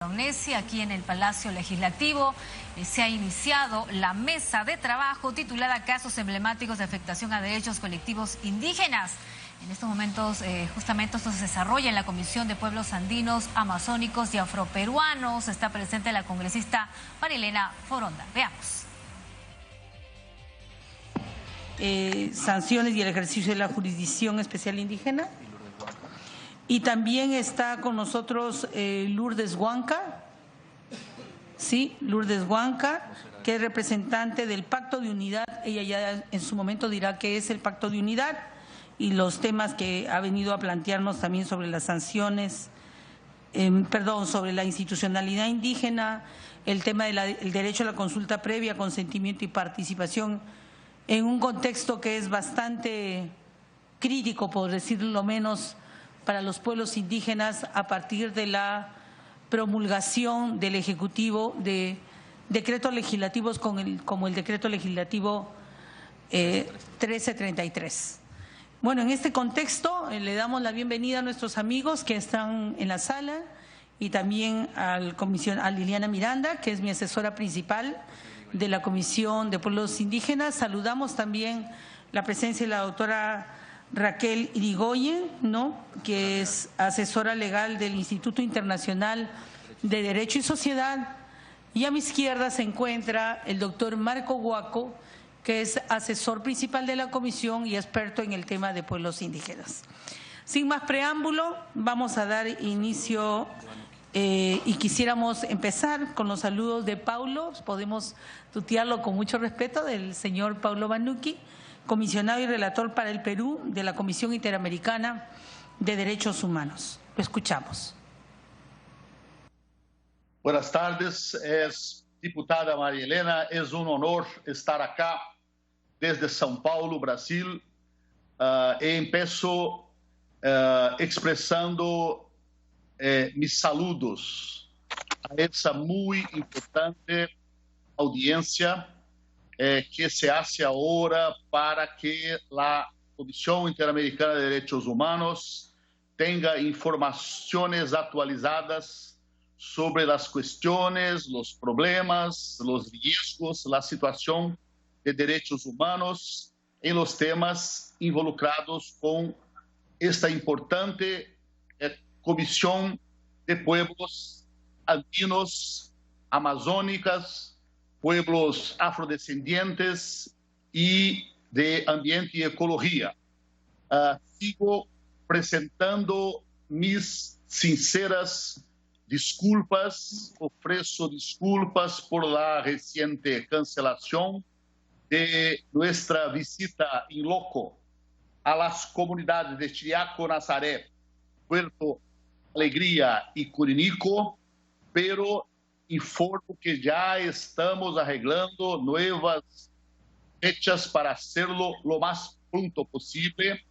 Aquí en el Palacio Legislativo se ha iniciado la mesa de trabajo titulada Casos emblemáticos de afectación a derechos colectivos indígenas. En estos momentos, justamente esto se desarrolla en la Comisión de Pueblos Andinos, Amazónicos y Afroperuanos. Está presente la congresista Marilena Foronda. Veamos. Sanciones y el ejercicio de la jurisdicción especial indígena. Y también está con nosotros Lourdes Huanca, sí, Lourdes Huanca, que es representante del Pacto de Unidad. Ella ya en su momento dirá qué es el Pacto de Unidad y los temas que ha venido a plantearnos también sobre las sanciones, sobre la institucionalidad indígena, el tema del derecho a la consulta previa, consentimiento y participación en un contexto que es bastante crítico, por decirlo lo menos, para los pueblos indígenas a partir de la promulgación del Ejecutivo de decretos legislativos como el decreto legislativo 1333. Bueno, en este contexto le damos la bienvenida a nuestros amigos que están en la sala y también a Liliana Miranda, que es mi asesora principal de la Comisión de Pueblos Indígenas. Saludamos también la presencia de la doctora Raquel Irigoyen, que es asesora legal del Instituto Internacional de Derecho y Sociedad, y a mi izquierda se encuentra el doctor Marco Guaco, que es asesor principal de la comisión y experto en el tema de pueblos indígenas. Sin más preámbulo, vamos a dar inicio y quisiéramos empezar con los saludos de Paulo, podemos tutearlo con mucho respeto, del señor Paulo Banucchi, comisionado y relator para el Perú de la Comisión Interamericana de Derechos Humanos. Lo escuchamos. Buenas tardes, diputada María Helena, es un honor estar acá desde São Paulo, Brasil. Empiezo expresando mis saludos a esa muy importante audiencia que se hace ahora para que la Comisión Interamericana de Derechos Humanos tenga informaciones actualizadas sobre las cuestiones, los problemas, los riesgos, la situación de derechos humanos en los temas involucrados con esta importante Comisión de Pueblos Andinos, Amazónicas, pueblos afrodescendientes y de ambiente y ecología. Sigo presentando mis sinceras disculpas, ofrezco disculpas por la reciente cancelación de nuestra visita in loco a las comunidades de Chiriaco, Nazaré, Puerto Alegría y Curinico, pero informo que ya estamos arreglando nuevas fechas para hacerlo lo más pronto posible.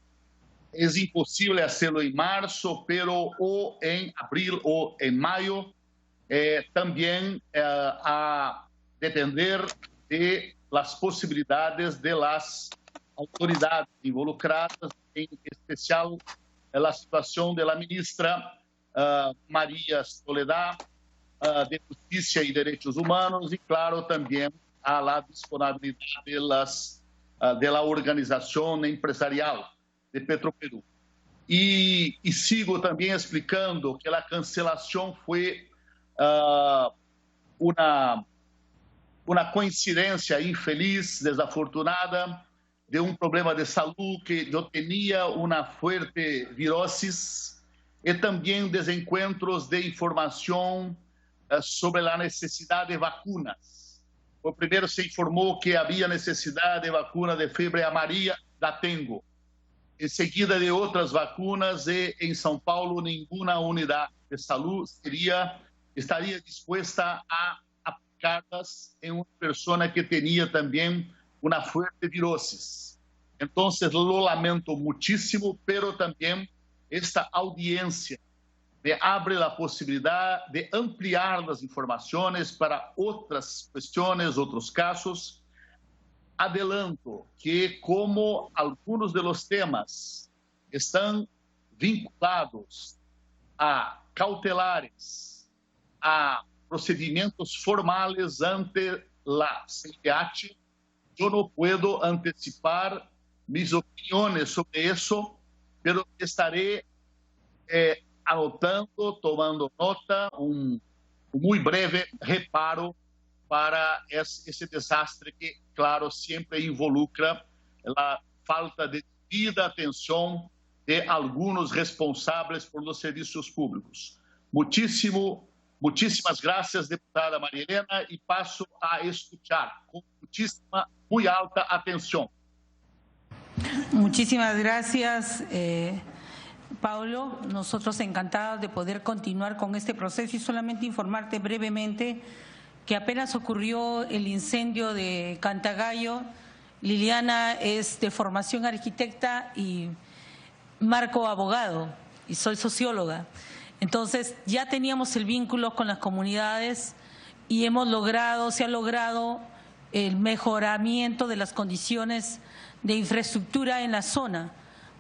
Es imposible hacerlo en marzo, pero o en abril o en mayo. También a depender de las posibilidades de las autoridades involucradas, en especial la situación de la ministra María Soledad, de Justicia y Derechos Humanos, y claro, también a la disponibilidad de la organización empresarial de Petroperú. Y sigo también explicando que la cancelación fue una coincidencia infeliz, desafortunada, de un problema de salud que yo tenía una fuerte virosis y también desencuentros de información sobre la necesidad de vacunas. Por primero se informó que había necesidad de vacuna de fiebre amarilla, la tengo. Enseguida de otras vacunas en São Paulo ninguna unidad de salud estaría dispuesta a aplicarlas en una persona que tenía también una fuerte virosis. Entonces lo lamento muchísimo, pero también esta audiencia me abre la posibilidad de ampliar las informaciones para otras cuestiones, otros casos. Adelanto que como algunos de los temas están vinculados a cautelares a procedimientos formales ante la CIDH. Yo no puedo anticipar mis opiniones sobre eso, pero estaré anotando, tomando nota, un muy breve reparo para ese desastre que, claro, siempre involucra la falta de debida atención de algunos responsables por los servicios públicos. Muchísimas gracias, diputada María Elena, y paso a escuchar con muchísima, muy alta atención. Muchísimas gracias, Paulo. Nosotros encantados de poder continuar con este proceso y solamente informarte brevemente que apenas ocurrió el incendio de Cantagallo, Liliana es de formación arquitecta y Marco abogado, y soy socióloga. Entonces ya teníamos el vínculo con las comunidades y se ha logrado el mejoramiento de las condiciones de infraestructura en la zona,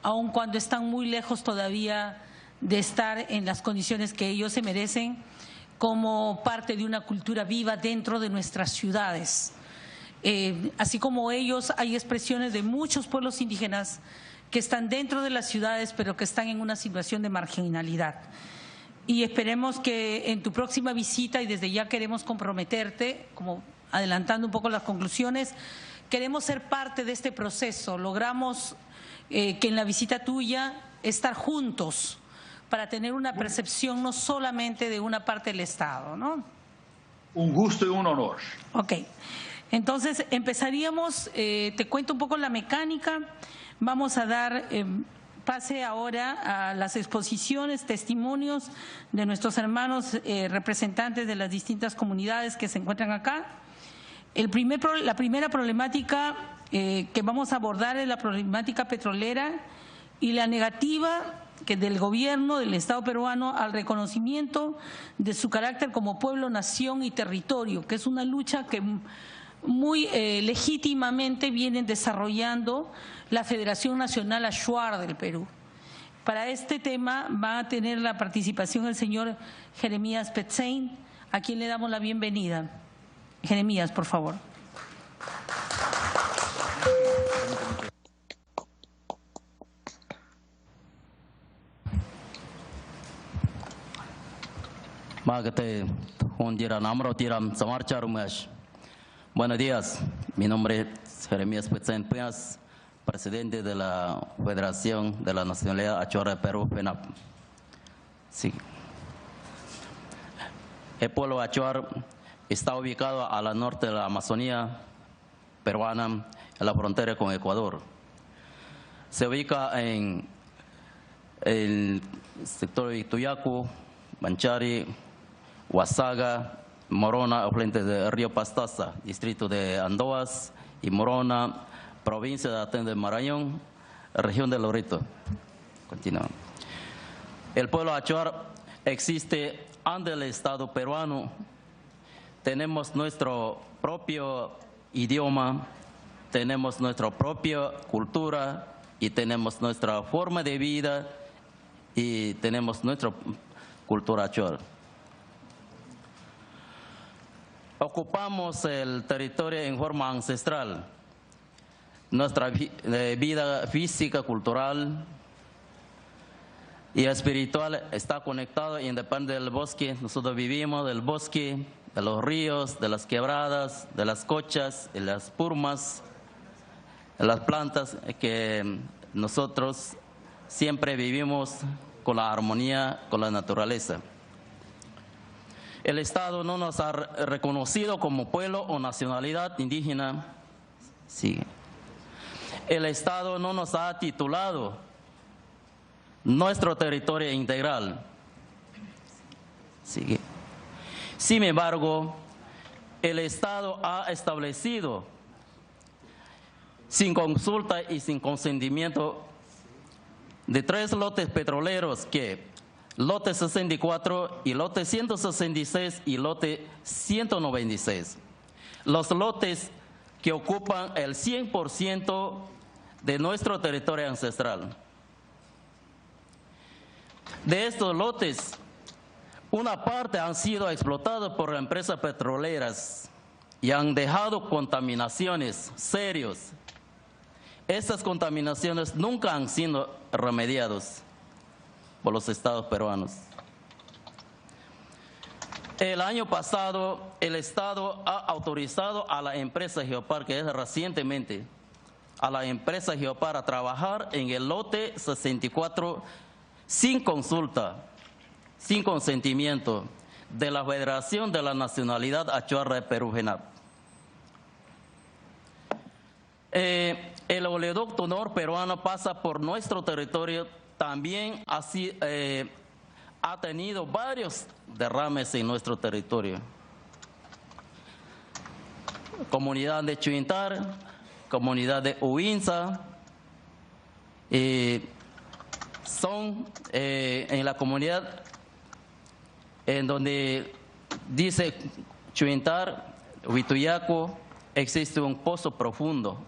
aun cuando están muy lejos todavía de estar en las condiciones que ellos se merecen como parte de una cultura viva dentro de nuestras ciudades. Así como ellos, hay expresiones de muchos pueblos indígenas que están dentro de las ciudades, pero que están en una situación de marginalidad. Y esperemos que en tu próxima visita, y desde ya queremos comprometerte, como adelantando un poco las conclusiones, queremos ser parte de este proceso. Logramos que en la visita tuya estar juntos para tener una percepción no solamente de una parte del Estado, ¿no? Un gusto y un honor. Ok. Entonces, empezaríamos, te cuento un poco la mecánica. Vamos a dar pase ahora a las exposiciones, testimonios de nuestros hermanos representantes de las distintas comunidades que se encuentran acá. La primera problemática que vamos a abordar es la problemática petrolera y la negativa del gobierno del Estado peruano al reconocimiento de su carácter como pueblo, nación y territorio, que es una lucha que muy legítimamente vienen desarrollando la Federación Nacional Achuar del Perú. Para este tema va a tener la participación el señor Jeremías Petzein, a quien le damos la bienvenida. Jeremías, por favor. Buenos días, mi nombre es Jeremías Petzein Peñas, presidente de la Federación de la Nacionalidad Achuar de Perú, FENAP. Sí. El pueblo Achuar está ubicado al norte de la Amazonía peruana, en la frontera con Ecuador. Se ubica en el sector de Tuyacu, Manchari, Huasaga, Morona, afluente del río Pastaza, distrito de Andoas y Morona, provincia de Aten de Marañón, región de Lorito. Continúa. El pueblo Achuar existe ante el Estado peruano. Tenemos nuestro propio idioma, tenemos nuestra propia cultura y tenemos nuestra forma de vida y tenemos nuestra cultura Achuar. Ocupamos el territorio en forma ancestral. Nuestra vida física, cultural y espiritual está conectada y depende del bosque. Nosotros vivimos del bosque, de los ríos, de las quebradas, de las cochas, de las purmas, de las plantas, que nosotros siempre vivimos con la armonía con la naturaleza. El Estado no nos ha reconocido como pueblo o nacionalidad indígena. Sí. El Estado no nos ha titulado nuestro territorio integral. Sí. Sin embargo, el Estado ha establecido, sin consulta y sin consentimiento, de 3 lotes petroleros que lote 64 y lote 166 y lote 196. Los lotes que ocupan el 100% de nuestro territorio ancestral. De estos lotes, Una parte han sido explotados por empresas petroleras y han dejado contaminaciones serias. Estas contaminaciones nunca han sido remediadas por los estados peruanos. El año pasado, el Estado ha autorizado a la empresa Geopar, que es recientemente, a la empresa Geopar a trabajar en el lote 64 sin consulta, sin consentimiento de la Federación de la Nacionalidad Achuarra de Perú, FENAP. El oleoducto norperuano pasa por nuestro territorio, también así ha tenido varios derrames en nuestro territorio. Comunidad de Chuintar, comunidad de Uinza, son en la comunidad en donde dice Chuintar, Huituyaco, existe un pozo profundo,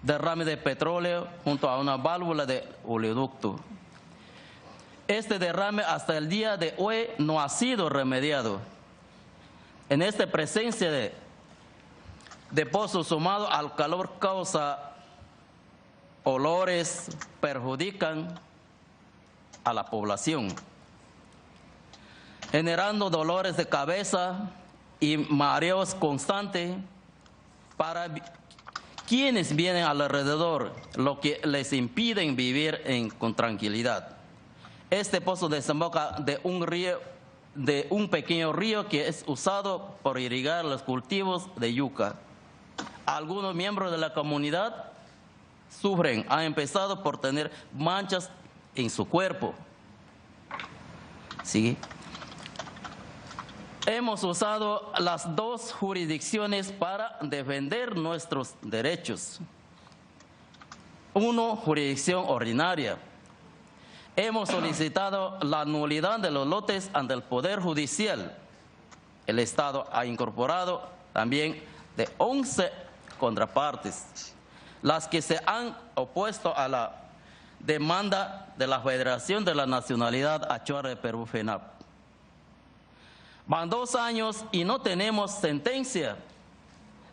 derrame de petróleo junto a una válvula de oleoducto. Este derrame hasta el día de hoy no ha sido remediado. En esta presencia de pozo sumado al calor causa olores, perjudican a la población, generando dolores de cabeza y mareos constantes para quienes vienen alrededor, lo que les impide vivir con tranquilidad. Este pozo desemboca de un pequeño río que es usado por irrigar los cultivos de yuca. Algunos miembros de la comunidad sufren, han empezado por tener manchas en su cuerpo. ¿Sí? Hemos usado las dos jurisdicciones para defender nuestros derechos. Uno, jurisdicción ordinaria. Hemos solicitado la nulidad de los lotes ante el Poder Judicial. El Estado ha incorporado también de 11 contrapartes, las que se han opuesto a la demanda de la Federación de la Nacionalidad Achuarra de Perú, FENAP. Van 2 años y no tenemos sentencia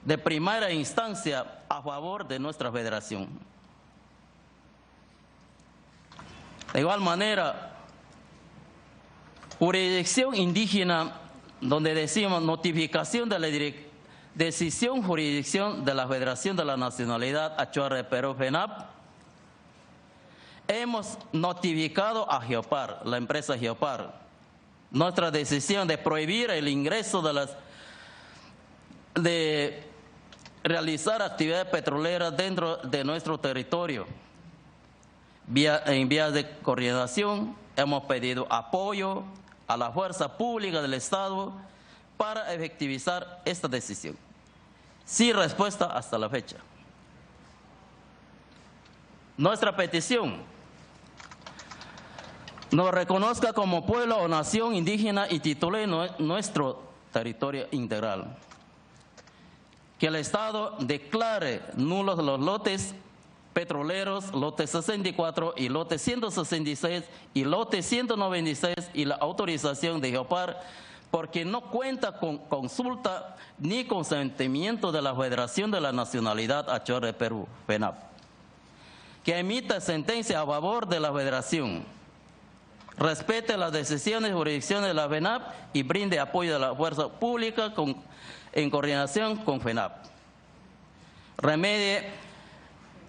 de primera instancia a favor de nuestra federación. De igual manera, jurisdicción indígena, donde decimos notificación de la decisión jurisdicción de la Federación de la Nacionalidad Achuarra de Perú, FENAP, hemos notificado a Geopar, la empresa Geopar, nuestra decisión de prohibir el ingreso de realizar actividades petroleras dentro de nuestro territorio. En vías de coordinación hemos pedido apoyo a la fuerza pública del Estado para efectivizar esta decisión. Sin respuesta hasta la fecha. Nuestra petición: nos reconozca como pueblo o nación indígena y titule nuestro territorio integral. Que el Estado declare nulos los lotes petroleros, lote 64 y lote 166 y lote 196 y la autorización de Geopar, porque no cuenta con consulta ni consentimiento de la Federación de la Nacionalidad Achuarra de Perú, FENAP. Que emita sentencia a favor de la Federación, respete las decisiones y jurisdicciones de la FENAP y brinde apoyo a la fuerza pública en coordinación con FENAP. Remedie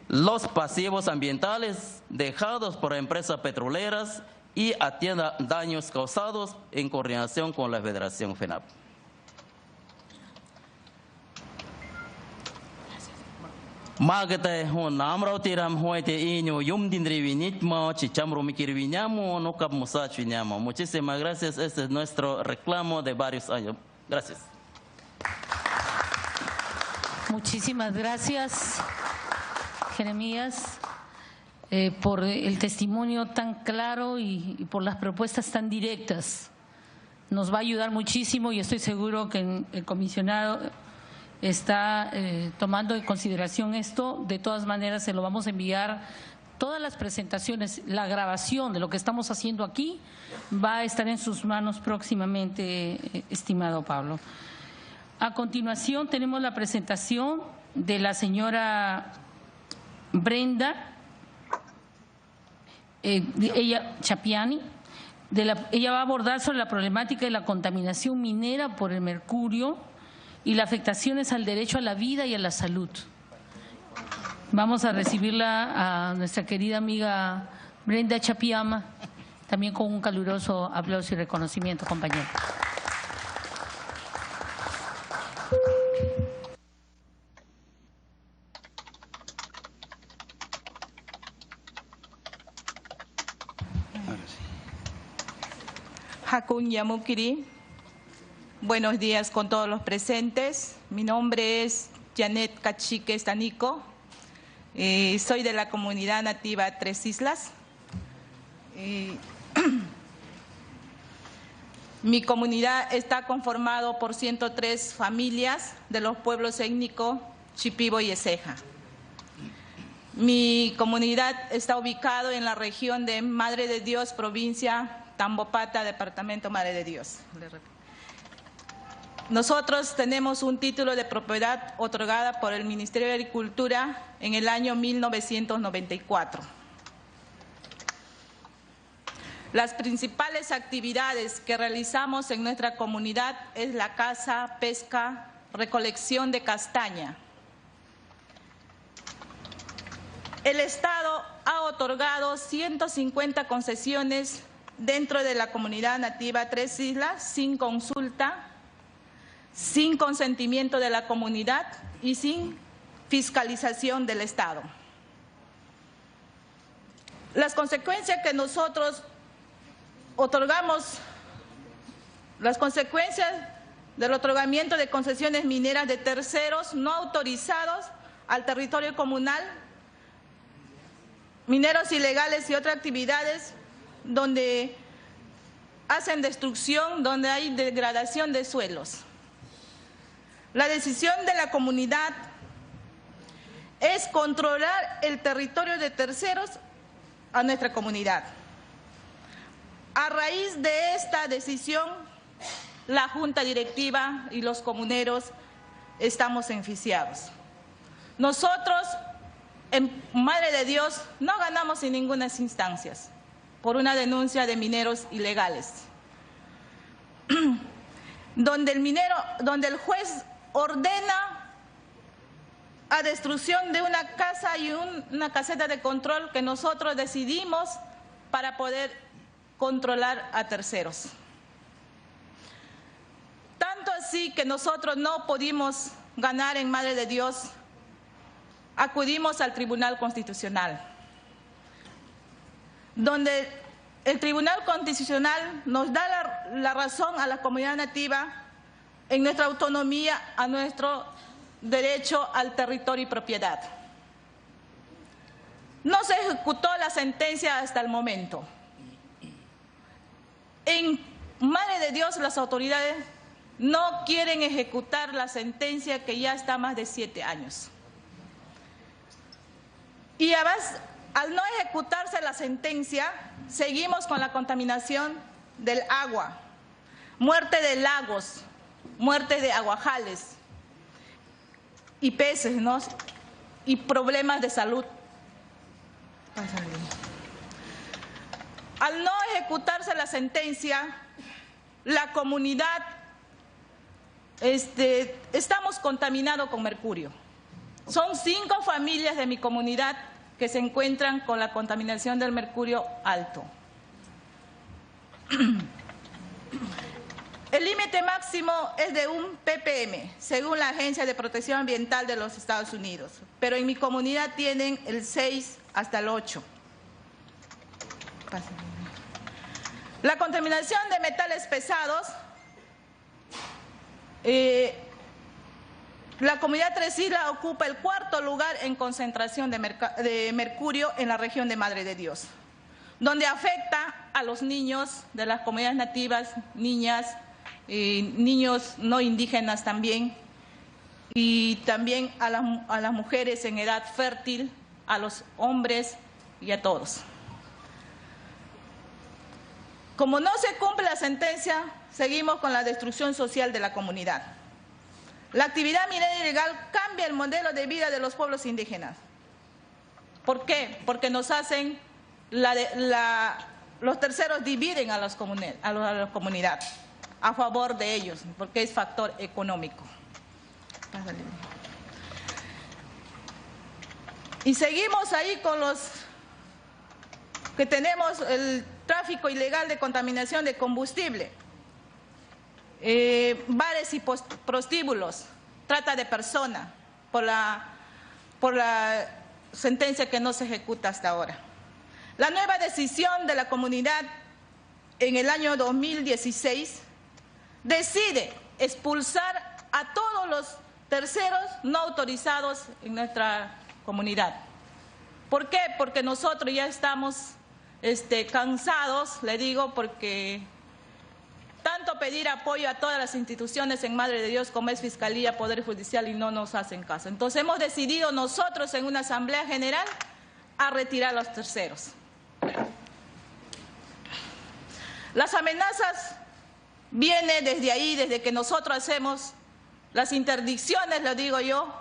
los pasivos ambientales dejados por empresas petroleras y atienda daños causados en coordinación con la Federación FENAP. Magete namrau tiram huete inyo yum dinrivinitmo chichamro mikirviñamo no capmusachuñamo. Muchísimas gracias. Este es nuestro reclamo de varios años. Gracias. Muchísimas gracias, Jeremías, por el testimonio tan claro y por las propuestas tan directas. Nos va a ayudar muchísimo y estoy seguro que el comisionado está tomando en consideración esto. De todas maneras, se lo vamos a enviar todas las presentaciones, la grabación de lo que estamos haciendo aquí va a estar en sus manos próximamente, estimado Pablo. A continuación tenemos la presentación de la señora Brenda Chapiani. Ella va a abordar sobre la problemática de la contaminación minera por el mercurio y las afectaciones al derecho a la vida y a la salud. Vamos a recibirla a nuestra querida amiga Brenda Chapiama, también con un caluroso aplauso y reconocimiento, compañera. Hakun Yamukiri. Buenos días con todos los presentes. Mi nombre es Janet Cachique Estanico. Soy de la comunidad nativa Tres Islas. Mi comunidad está conformado por 103 familias de los pueblos étnicos Shipibo y Eseja. Mi comunidad está ubicado en la región de Madre de Dios, provincia Tambopata, departamento Madre de Dios. Nosotros tenemos un título de propiedad otorgada por el Ministerio de Agricultura en el año 1994. Las principales actividades que realizamos en nuestra comunidad es la caza, pesca, recolección de castaña. El Estado ha otorgado 150 concesiones dentro de la comunidad nativa Tres Islas, sin consulta, sin consentimiento de la comunidad y sin fiscalización del Estado. Las consecuencias que nosotros otorgamos, las consecuencias del otorgamiento de concesiones mineras de terceros no autorizados al territorio comunal, mineros ilegales y otras actividades donde hacen destrucción, donde hay degradación de suelos. La decisión de la comunidad es controlar el territorio de terceros a nuestra comunidad. A raíz de esta decisión, la Junta Directiva y los comuneros estamos enjuiciados. Nosotros, en Madre de Dios, no ganamos en ninguna instancia por una denuncia de mineros ilegales, donde el juez ordena a destrucción de una casa y una caseta de control que nosotros decidimos para poder controlar a terceros. Tanto así que nosotros no pudimos ganar en Madre de Dios, acudimos al Tribunal Constitucional, donde el Tribunal Constitucional nos da la razón a la comunidad nativa en nuestra autonomía, a nuestro derecho al territorio y propiedad. No se ejecutó la sentencia hasta el momento. En Madre de Dios, las autoridades no quieren ejecutar la sentencia que ya está más de 7 años. Y además, al no ejecutarse la sentencia, seguimos con la contaminación del agua, muerte de lagos, muerte de aguajales y peces, ¿no? Y problemas de salud. Al no ejecutarse la sentencia, la comunidad estamos contaminados con mercurio. Son 5 familias de mi comunidad que se encuentran con la contaminación del mercurio alto. El límite máximo es de 1 ppm, según la Agencia de Protección Ambiental de los Estados Unidos, pero en mi comunidad tienen el 6 hasta el 8. La contaminación de metales pesados, la comunidad Tres Islas ocupa el 4º lugar en concentración de mercurio en la región de Madre de Dios, donde afecta a los niños de las comunidades nativas, niñas, niños no indígenas también, y también a las mujeres en edad fértil, a los hombres y a todos. Como no se cumple la sentencia, seguimos con la destrucción social de la comunidad. La actividad minera ilegal cambia el modelo de vida de los pueblos indígenas. ¿Por qué? Porque nos hacen, los terceros dividen a la comunidad a favor de ellos, porque es factor económico. Y seguimos ahí con los que tenemos el tráfico ilegal de contaminación de combustible, bares y prostíbulos, trata de personas por la sentencia que no se ejecuta hasta ahora. La nueva decisión de la comunidad en el año 2016 decide expulsar a todos los terceros no autorizados en nuestra comunidad. ¿Por qué? Porque nosotros ya estamos cansados, le digo, porque tanto pedir apoyo a todas las instituciones en Madre de Dios como es Fiscalía, Poder Judicial y no nos hacen caso. Entonces hemos decidido nosotros en una Asamblea General a retirar a los terceros. Las amenazas vienen desde ahí, desde que nosotros hacemos las interdicciones, lo digo yo,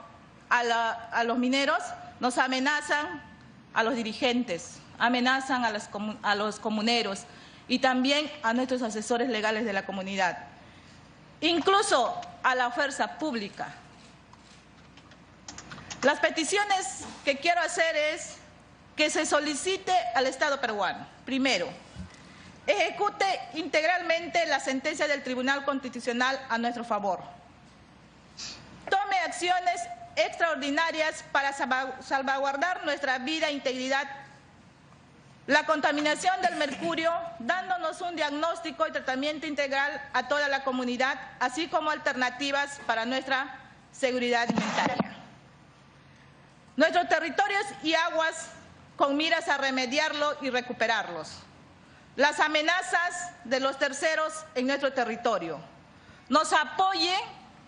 a los mineros, nos amenazan a los dirigentes, amenazan a los comuneros y también a nuestros asesores legales de la comunidad, incluso a la fuerza pública. Las peticiones que quiero hacer es que se solicite al Estado peruano, primero, ejecute integralmente la sentencia del Tribunal Constitucional a nuestro favor, tome acciones extraordinarias para salvaguardar nuestra vida e integridad, la contaminación del mercurio, dándonos un diagnóstico y tratamiento integral a toda la comunidad, así como alternativas para nuestra seguridad alimentaria. Nuestros territorios y aguas con miras a remediarlo y recuperarlos. Las amenazas de los terceros en nuestro territorio. Nos apoye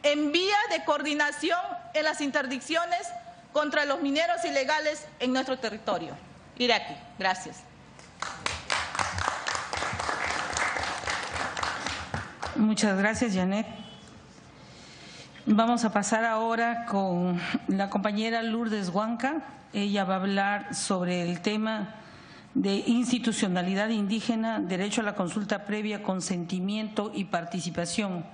en vía de coordinación en las interdicciones contra los mineros ilegales en nuestro territorio. Iraqi, gracias. Muchas gracias, Janet. Vamos a pasar ahora con la compañera Lourdes Huanca. Ella va a hablar sobre el tema de institucionalidad indígena, derecho a la consulta previa, consentimiento y participación,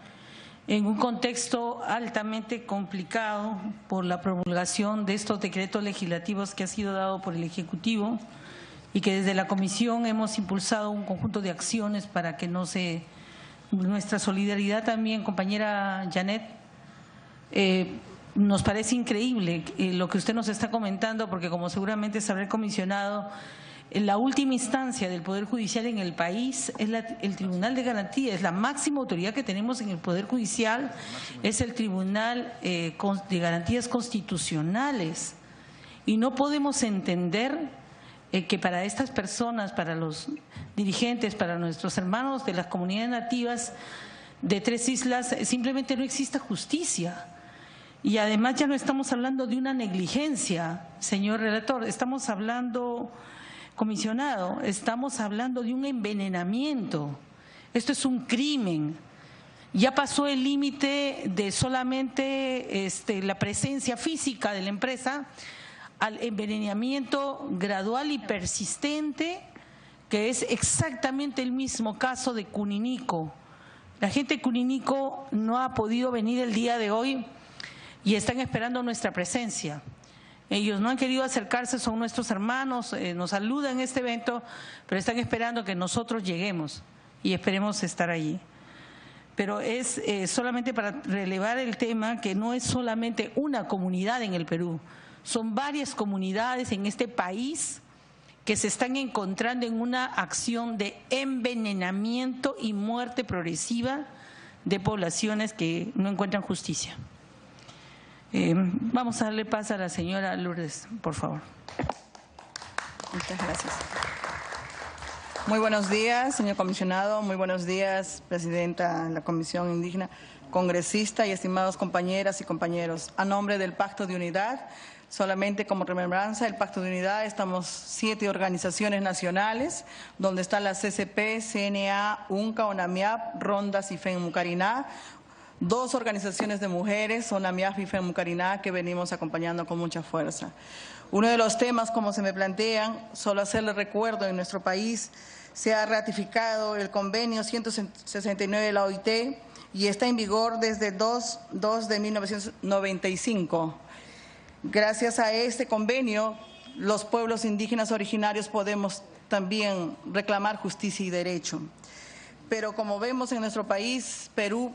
en un contexto altamente complicado por la promulgación de estos decretos legislativos que ha sido dado por el Ejecutivo y que desde la Comisión hemos impulsado un conjunto de acciones para que no se… Nuestra solidaridad también, compañera Janet, nos parece increíble lo que usted nos está comentando, porque como seguramente sabrá el comisionado, la última instancia del Poder Judicial en el país es el Tribunal de Garantía, es la máxima autoridad que tenemos en el Poder Judicial, es el Tribunal de Garantías Constitucionales. Y no podemos entender que para estas personas, para los dirigentes, para nuestros hermanos de las comunidades nativas de Tres Islas, simplemente no exista justicia. Y además ya no estamos hablando de una negligencia, señor relator, estamos hablando… Comisionado, estamos hablando de un envenenamiento. Esto es un crimen. Ya pasó el límite de solamente la presencia física de la empresa al envenenamiento gradual y persistente, que es exactamente el mismo caso de Cuninico. La gente de Cuninico no ha podido venir el día de hoy y están esperando nuestra presencia. Ellos no han querido acercarse, son nuestros hermanos, nos saludan en este evento, pero están esperando que nosotros lleguemos y esperemos estar allí. Pero es solamente para relevar el tema que no es solamente una comunidad en el Perú, son varias comunidades en este país que se están encontrando en una acción de envenenamiento y muerte progresiva de poblaciones que no encuentran justicia. Vamos a darle paso a la señora Lourdes, por favor. Muchas gracias. Muy buenos días, señor comisionado. Muy buenos días, presidenta de la Comisión Indígena, congresista y estimados compañeras y compañeros. A nombre del Pacto de Unidad, Solamente como remembranza, el Pacto de Unidad, estamos 7 organizaciones nacionales, donde están la CCP, CNA, UNCA, ONAMIAP, Rondas y FENMUCARINA, 2 organizaciones de mujeres, ONAMIAP y FENMUCARINA, que venimos acompañando con mucha fuerza. Uno de los temas, como se me plantean, solo hacerle recuerdo, en nuestro país se ha ratificado el convenio 169 de la OIT y está en vigor desde 2 de 1995. Gracias a este convenio, los pueblos indígenas originarios podemos también reclamar justicia y derecho. Pero como vemos en nuestro país, Perú,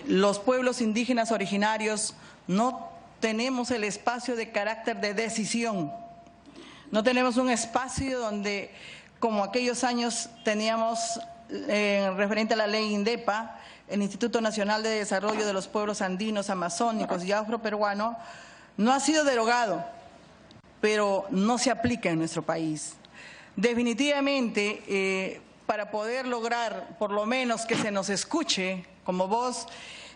los pueblos indígenas originarios no tenemos el espacio de carácter de decisión. No tenemos un espacio donde, como aquellos años teníamos referente a la ley INDEPA, el Instituto Nacional de Desarrollo de los Pueblos Andinos, Amazónicos y Afroperuano, no ha sido derogado, pero no se aplica en nuestro país. Definitivamente, para poder lograr por lo menos que se nos escuche como voz,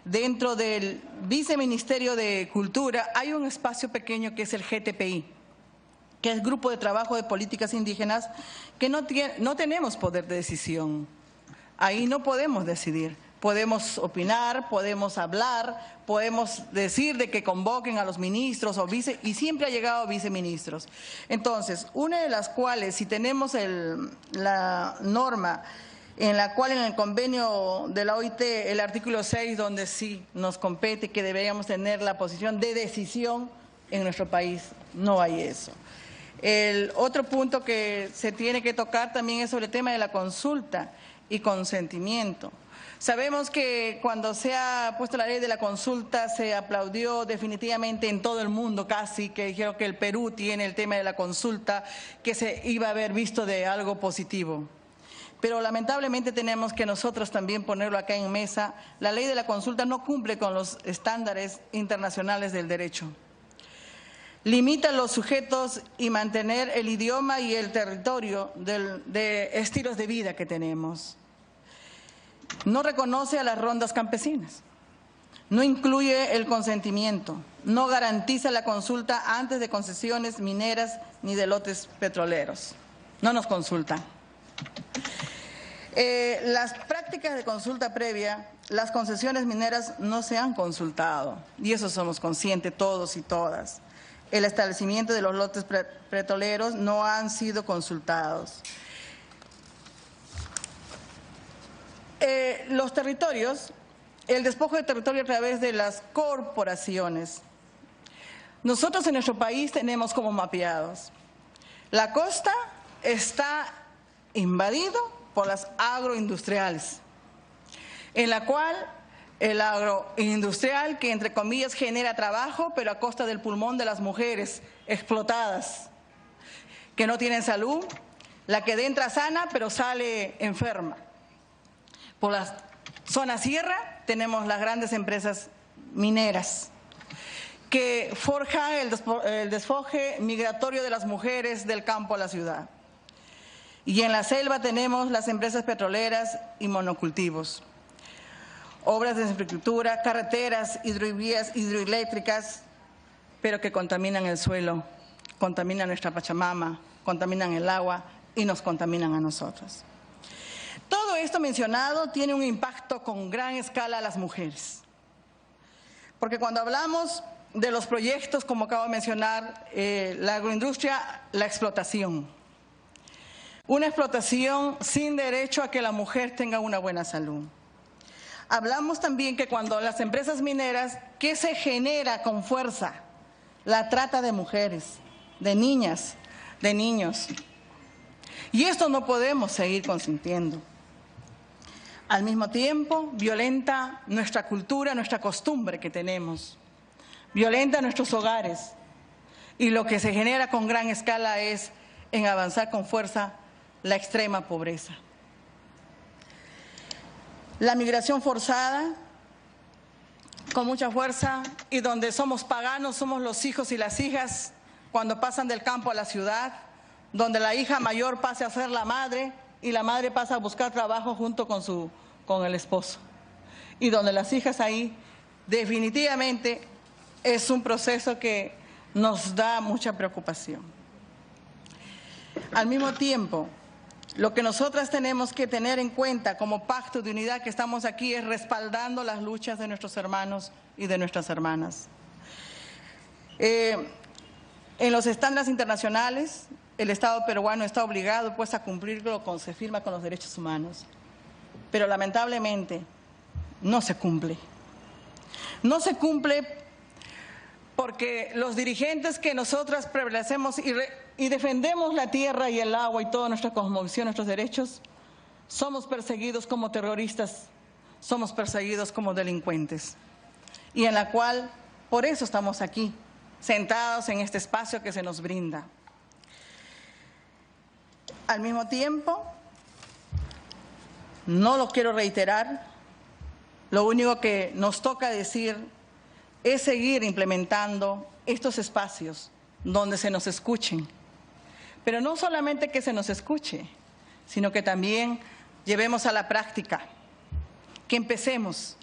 dentro del Viceministerio de Cultura hay un espacio pequeño que es el GTPI, que es Grupo de Trabajo de Políticas Indígenas, que no tenemos poder de decisión. Ahí no podemos decidir. Podemos opinar, podemos hablar, podemos decir de que convoquen a los ministros o y siempre ha llegado viceministros. Entonces, una de las cuales, si tenemos la norma en la cual en el convenio de la OIT, el artículo 6, donde sí nos compete que deberíamos tener la posición de decisión en nuestro país, no hay eso. El otro punto que se tiene que tocar también es sobre el tema de la consulta y consentimiento. Sabemos que cuando se ha puesto la ley de la consulta se aplaudió definitivamente en todo el mundo casi, que dijeron que el Perú tiene el tema de la consulta, que se iba a haber visto de algo positivo. Pero lamentablemente tenemos que nosotros también ponerlo acá en mesa. La ley de la consulta no cumple con los estándares internacionales del derecho. Limita los sujetos y mantener el idioma y el territorio de estilos de vida que tenemos. No reconoce a las rondas campesinas, no incluye el consentimiento, no garantiza la consulta antes de concesiones mineras ni de lotes petroleros. No nos consultan. Las prácticas de consulta previa, las concesiones mineras no se han consultado y eso somos conscientes todos y todas. El establecimiento de los lotes petroleros no han sido consultados. Los territorios, el despojo de territorio a través de las corporaciones. Nosotros en nuestro país tenemos como mapeados. La costa está invadido por las agroindustriales, en la cual el agroindustrial, que entre comillas genera trabajo, pero a costa del pulmón de las mujeres explotadas, que no tienen salud, la que entra sana pero sale enferma. Por la zona sierra tenemos las grandes empresas mineras que forjan el desfogue migratorio de las mujeres del campo a la ciudad. Y en la selva tenemos las empresas petroleras y monocultivos, obras de infraestructura, carreteras, hidrovías hidroeléctricas, pero que contaminan el suelo, contaminan nuestra Pachamama, contaminan el agua y nos contaminan a nosotros. Todo esto mencionado tiene un impacto con gran escala a las mujeres. Porque cuando hablamos de los proyectos, como acabo de mencionar, la agroindustria, la explotación. Una explotación sin derecho a que la mujer tenga una buena salud. Hablamos también que cuando las empresas mineras, ¿qué se genera con fuerza? La trata de mujeres, de niñas, de niños. Y esto no podemos seguir consintiendo. Al mismo tiempo, violenta nuestra cultura, nuestra costumbre que tenemos. Violenta nuestros hogares. Y lo que se genera con gran escala es, en avanzar con fuerza, la extrema pobreza. La migración forzada, con mucha fuerza, y donde somos paganos, somos los hijos y las hijas, cuando pasan del campo a la ciudad, donde la hija mayor pasa a ser la madre, y la madre pasa a buscar trabajo junto con el esposo. Y donde las hijas ahí, definitivamente, es un proceso que nos da mucha preocupación. Al mismo tiempo, lo que nosotras tenemos que tener en cuenta como pacto de unidad que estamos aquí es respaldando las luchas de nuestros hermanos y de nuestras hermanas. En los estándares internacionales, el Estado peruano está obligado pues a cumplirlo con se firma con los derechos humanos, pero lamentablemente no se cumple. No se cumple porque los dirigentes que nosotras prevalecemos y defendemos la tierra y el agua y toda nuestra cosmovisión, nuestros derechos, somos perseguidos como terroristas, somos perseguidos como delincuentes. Y en la cual, por eso estamos aquí, sentados en este espacio que se nos brinda. Al mismo tiempo, no lo quiero reiterar, lo único que nos toca decir es seguir implementando estos espacios donde se nos escuchen. Pero no solamente que se nos escuche, sino que también llevemos a la práctica, que empecemos.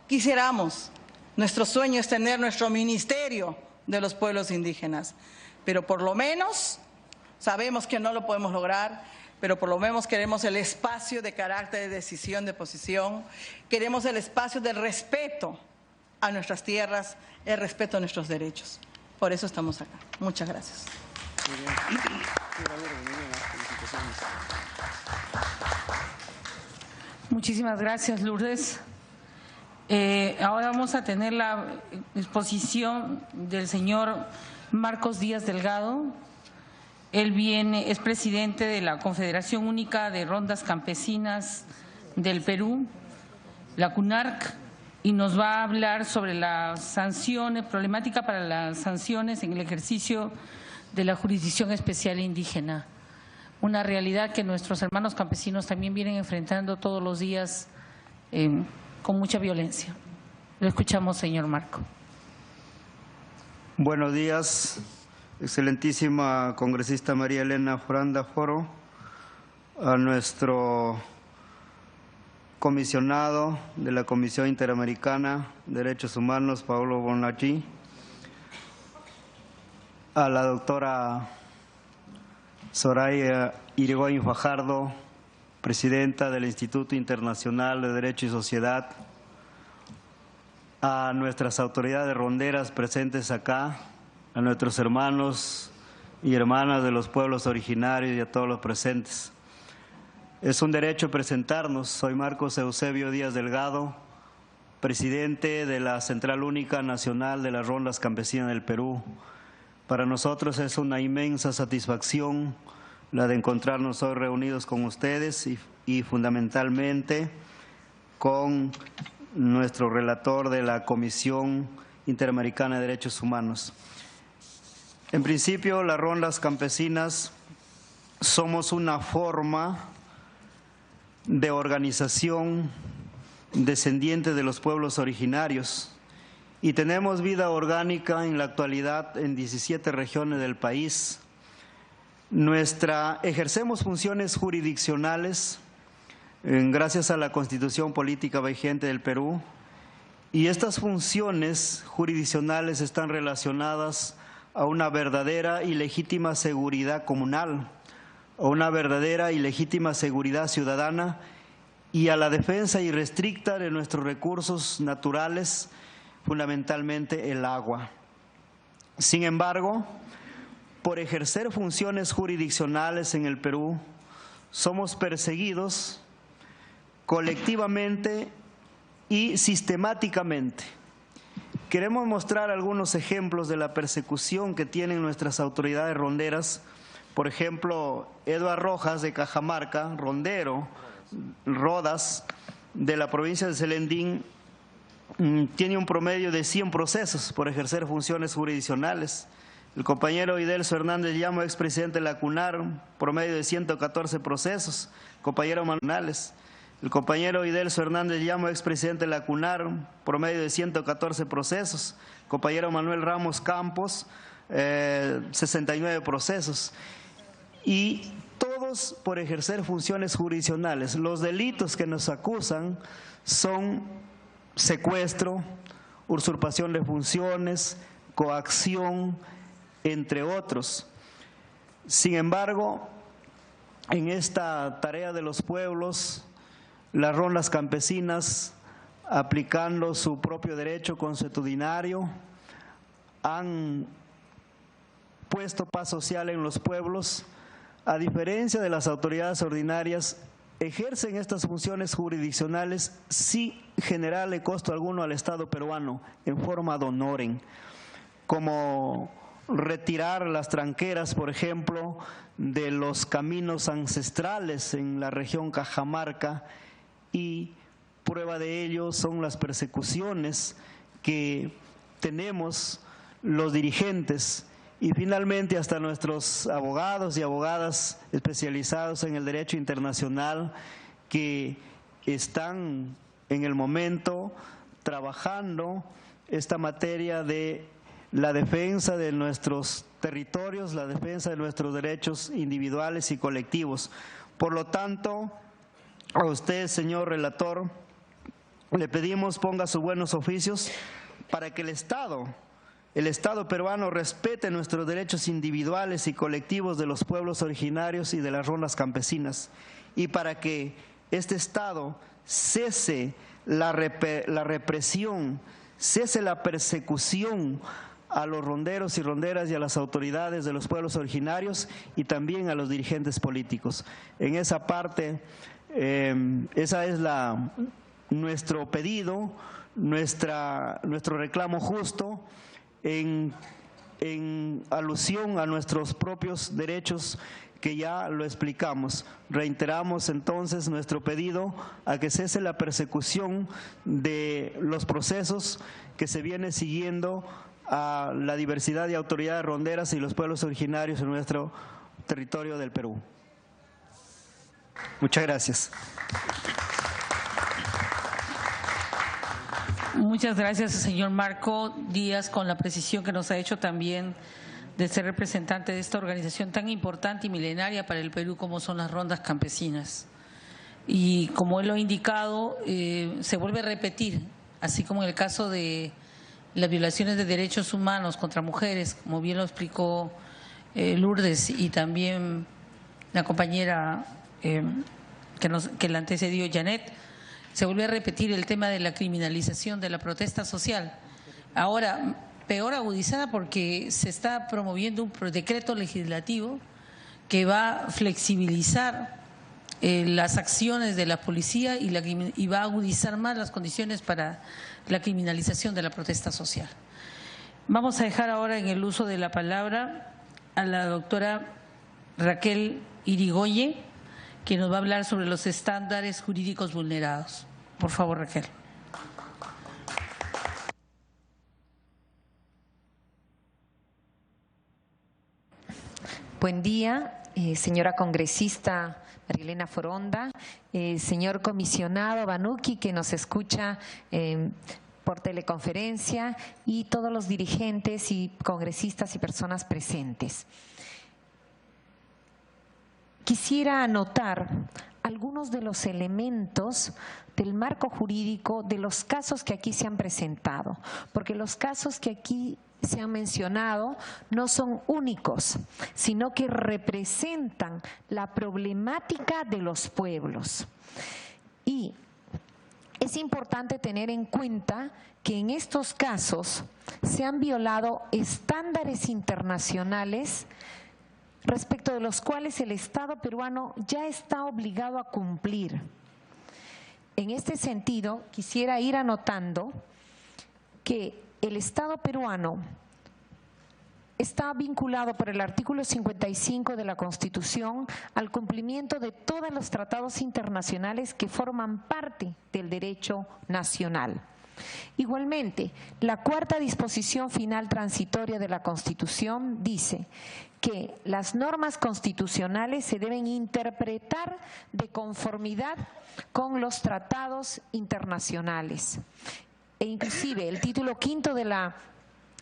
Quisiéramos, nuestro sueño es tener nuestro ministerio de los pueblos indígenas, pero por lo menos sabemos que no lo podemos lograr, pero por lo menos queremos el espacio de carácter de decisión, de posición, queremos el espacio del respeto a nuestras tierras, el respeto a nuestros derechos. Por eso estamos acá. Muchas gracias. Muchísimas gracias, Lourdes. Ahora vamos a tener la exposición del señor Marcos Díaz Delgado. Él es presidente de la Confederación Única de Rondas Campesinas del Perú, la CUNARC, y nos va a hablar sobre las sanciones, problemática para las sanciones en el ejercicio de la jurisdicción especial indígena, una realidad que nuestros hermanos campesinos también vienen enfrentando todos los días con mucha violencia. Lo escuchamos, señor Marco. Buenos días, excelentísima congresista María Elena Furanda Foro, a nuestro comisionado de la Comisión Interamericana de Derechos Humanos, Paulo Bonacci, a la doctora Soraya Irigoyen Fajardo, presidenta del Instituto Internacional de Derecho y Sociedad, a nuestras autoridades ronderas presentes acá, a nuestros hermanos y hermanas de los pueblos originarios y a todos los presentes. Es un derecho presentarnos. Soy Marcos Eusebio Díaz Delgado, presidente de la Central Única Nacional de las Rondas Campesinas del Perú. Para nosotros es una inmensa satisfacción la de encontrarnos hoy reunidos con ustedes y fundamentalmente con nuestro relator de la Comisión Interamericana de Derechos Humanos. En principio, las rondas campesinas somos una forma de organización descendiente de los pueblos originarios y tenemos vida orgánica en la actualidad en 17 regiones del país. Ejercemos funciones jurisdiccionales gracias a la Constitución Política vigente del Perú, y estas funciones jurisdiccionales están relacionadas a una verdadera y legítima seguridad comunal, a una verdadera y legítima seguridad ciudadana y a la defensa irrestricta de nuestros recursos naturales, fundamentalmente el agua. Sin embargo, por ejercer funciones jurisdiccionales en el Perú, somos perseguidos colectivamente y sistemáticamente. Queremos mostrar algunos ejemplos de la persecución que tienen nuestras autoridades ronderas. Por ejemplo, Eduardo Rojas de Cajamarca, rondero, Rodas, de la provincia de Celendín, tiene un promedio de 100 procesos por ejercer funciones jurisdiccionales. El compañero Idelso Hernández Llamo, expresidente de la CUNAR, promedio de 114 procesos. Compañero Manuales. El compañero Idelso Hernández Llamo, expresidente de la CUNAR, promedio de 114 procesos. Compañero Manuel Ramos Campos, 69 procesos. Y todos por ejercer funciones jurisdiccionales. Los delitos que nos acusan son secuestro, usurpación de funciones, coacción, entre otros. Sin embargo, en esta tarea de los pueblos, las rondas campesinas, aplicando su propio derecho consuetudinario, han puesto paz social en los pueblos. A diferencia de las autoridades ordinarias, ejercen estas funciones jurisdiccionales sin generarle costo alguno al Estado peruano en forma ad honorem, como retirar las tranqueras, por ejemplo, de los caminos ancestrales en la región Cajamarca, y prueba de ello son las persecuciones que tenemos los dirigentes y finalmente hasta nuestros abogados y abogadas especializados en el derecho internacional que están en el momento trabajando esta materia de la defensa de nuestros territorios, la defensa de nuestros derechos individuales y colectivos. Por lo tanto, a usted, señor relator, le pedimos ponga sus buenos oficios para que el Estado peruano respete nuestros derechos individuales y colectivos de los pueblos originarios y de las rondas campesinas, y para que este Estado cese la represión, cese la persecución a los ronderos y ronderas y a las autoridades de los pueblos originarios y también a los dirigentes políticos. En esa parte, esa es nuestro pedido, nuestro reclamo justo en alusión a nuestros propios derechos que ya lo explicamos. Reiteramos entonces nuestro pedido a que cese la persecución de los procesos que se viene siguiendo a la diversidad de autoridades ronderas y los pueblos originarios en nuestro territorio del Perú. Muchas gracias. Muchas gracias, señor Marco Díaz, con la precisión que nos ha hecho también de ser representante de esta organización tan importante y milenaria para el Perú como son las rondas campesinas. Y como él lo ha indicado, se vuelve a repetir, así como en el caso de las violaciones de derechos humanos contra mujeres, como bien lo explicó Lourdes y también la compañera que la antecedió, Janet. Se volvió a repetir el tema de la criminalización de la protesta social. Ahora, peor agudizada porque se está promoviendo un decreto legislativo que va a flexibilizar las acciones de la policía y va a agudizar más las condiciones para la criminalización de la protesta social. Vamos a dejar ahora en el uso de la palabra a la doctora Raquel Irigoyen, que nos va a hablar sobre los estándares jurídicos vulnerados. Por favor, Raquel. Buen día, señora congresista Marilena Foronda, señor comisionado Banuki, que nos escucha por teleconferencia, y todos los dirigentes y congresistas y personas presentes. Quisiera anotar algunos de los elementos del marco jurídico de los casos que aquí se han presentado, porque los casos que aquí se han mencionado no son únicos, sino que representan la problemática de los pueblos. Y es importante tener en cuenta que en estos casos se han violado estándares internacionales respecto de los cuales el Estado peruano ya está obligado a cumplir. En este sentido, quisiera ir anotando que el Estado peruano está vinculado por el artículo 55 de la Constitución al cumplimiento de todos los tratados internacionales que forman parte del derecho nacional. Igualmente, la cuarta disposición final transitoria de la Constitución dice que las normas constitucionales se deben interpretar de conformidad con los tratados internacionales. E inclusive el título quinto de la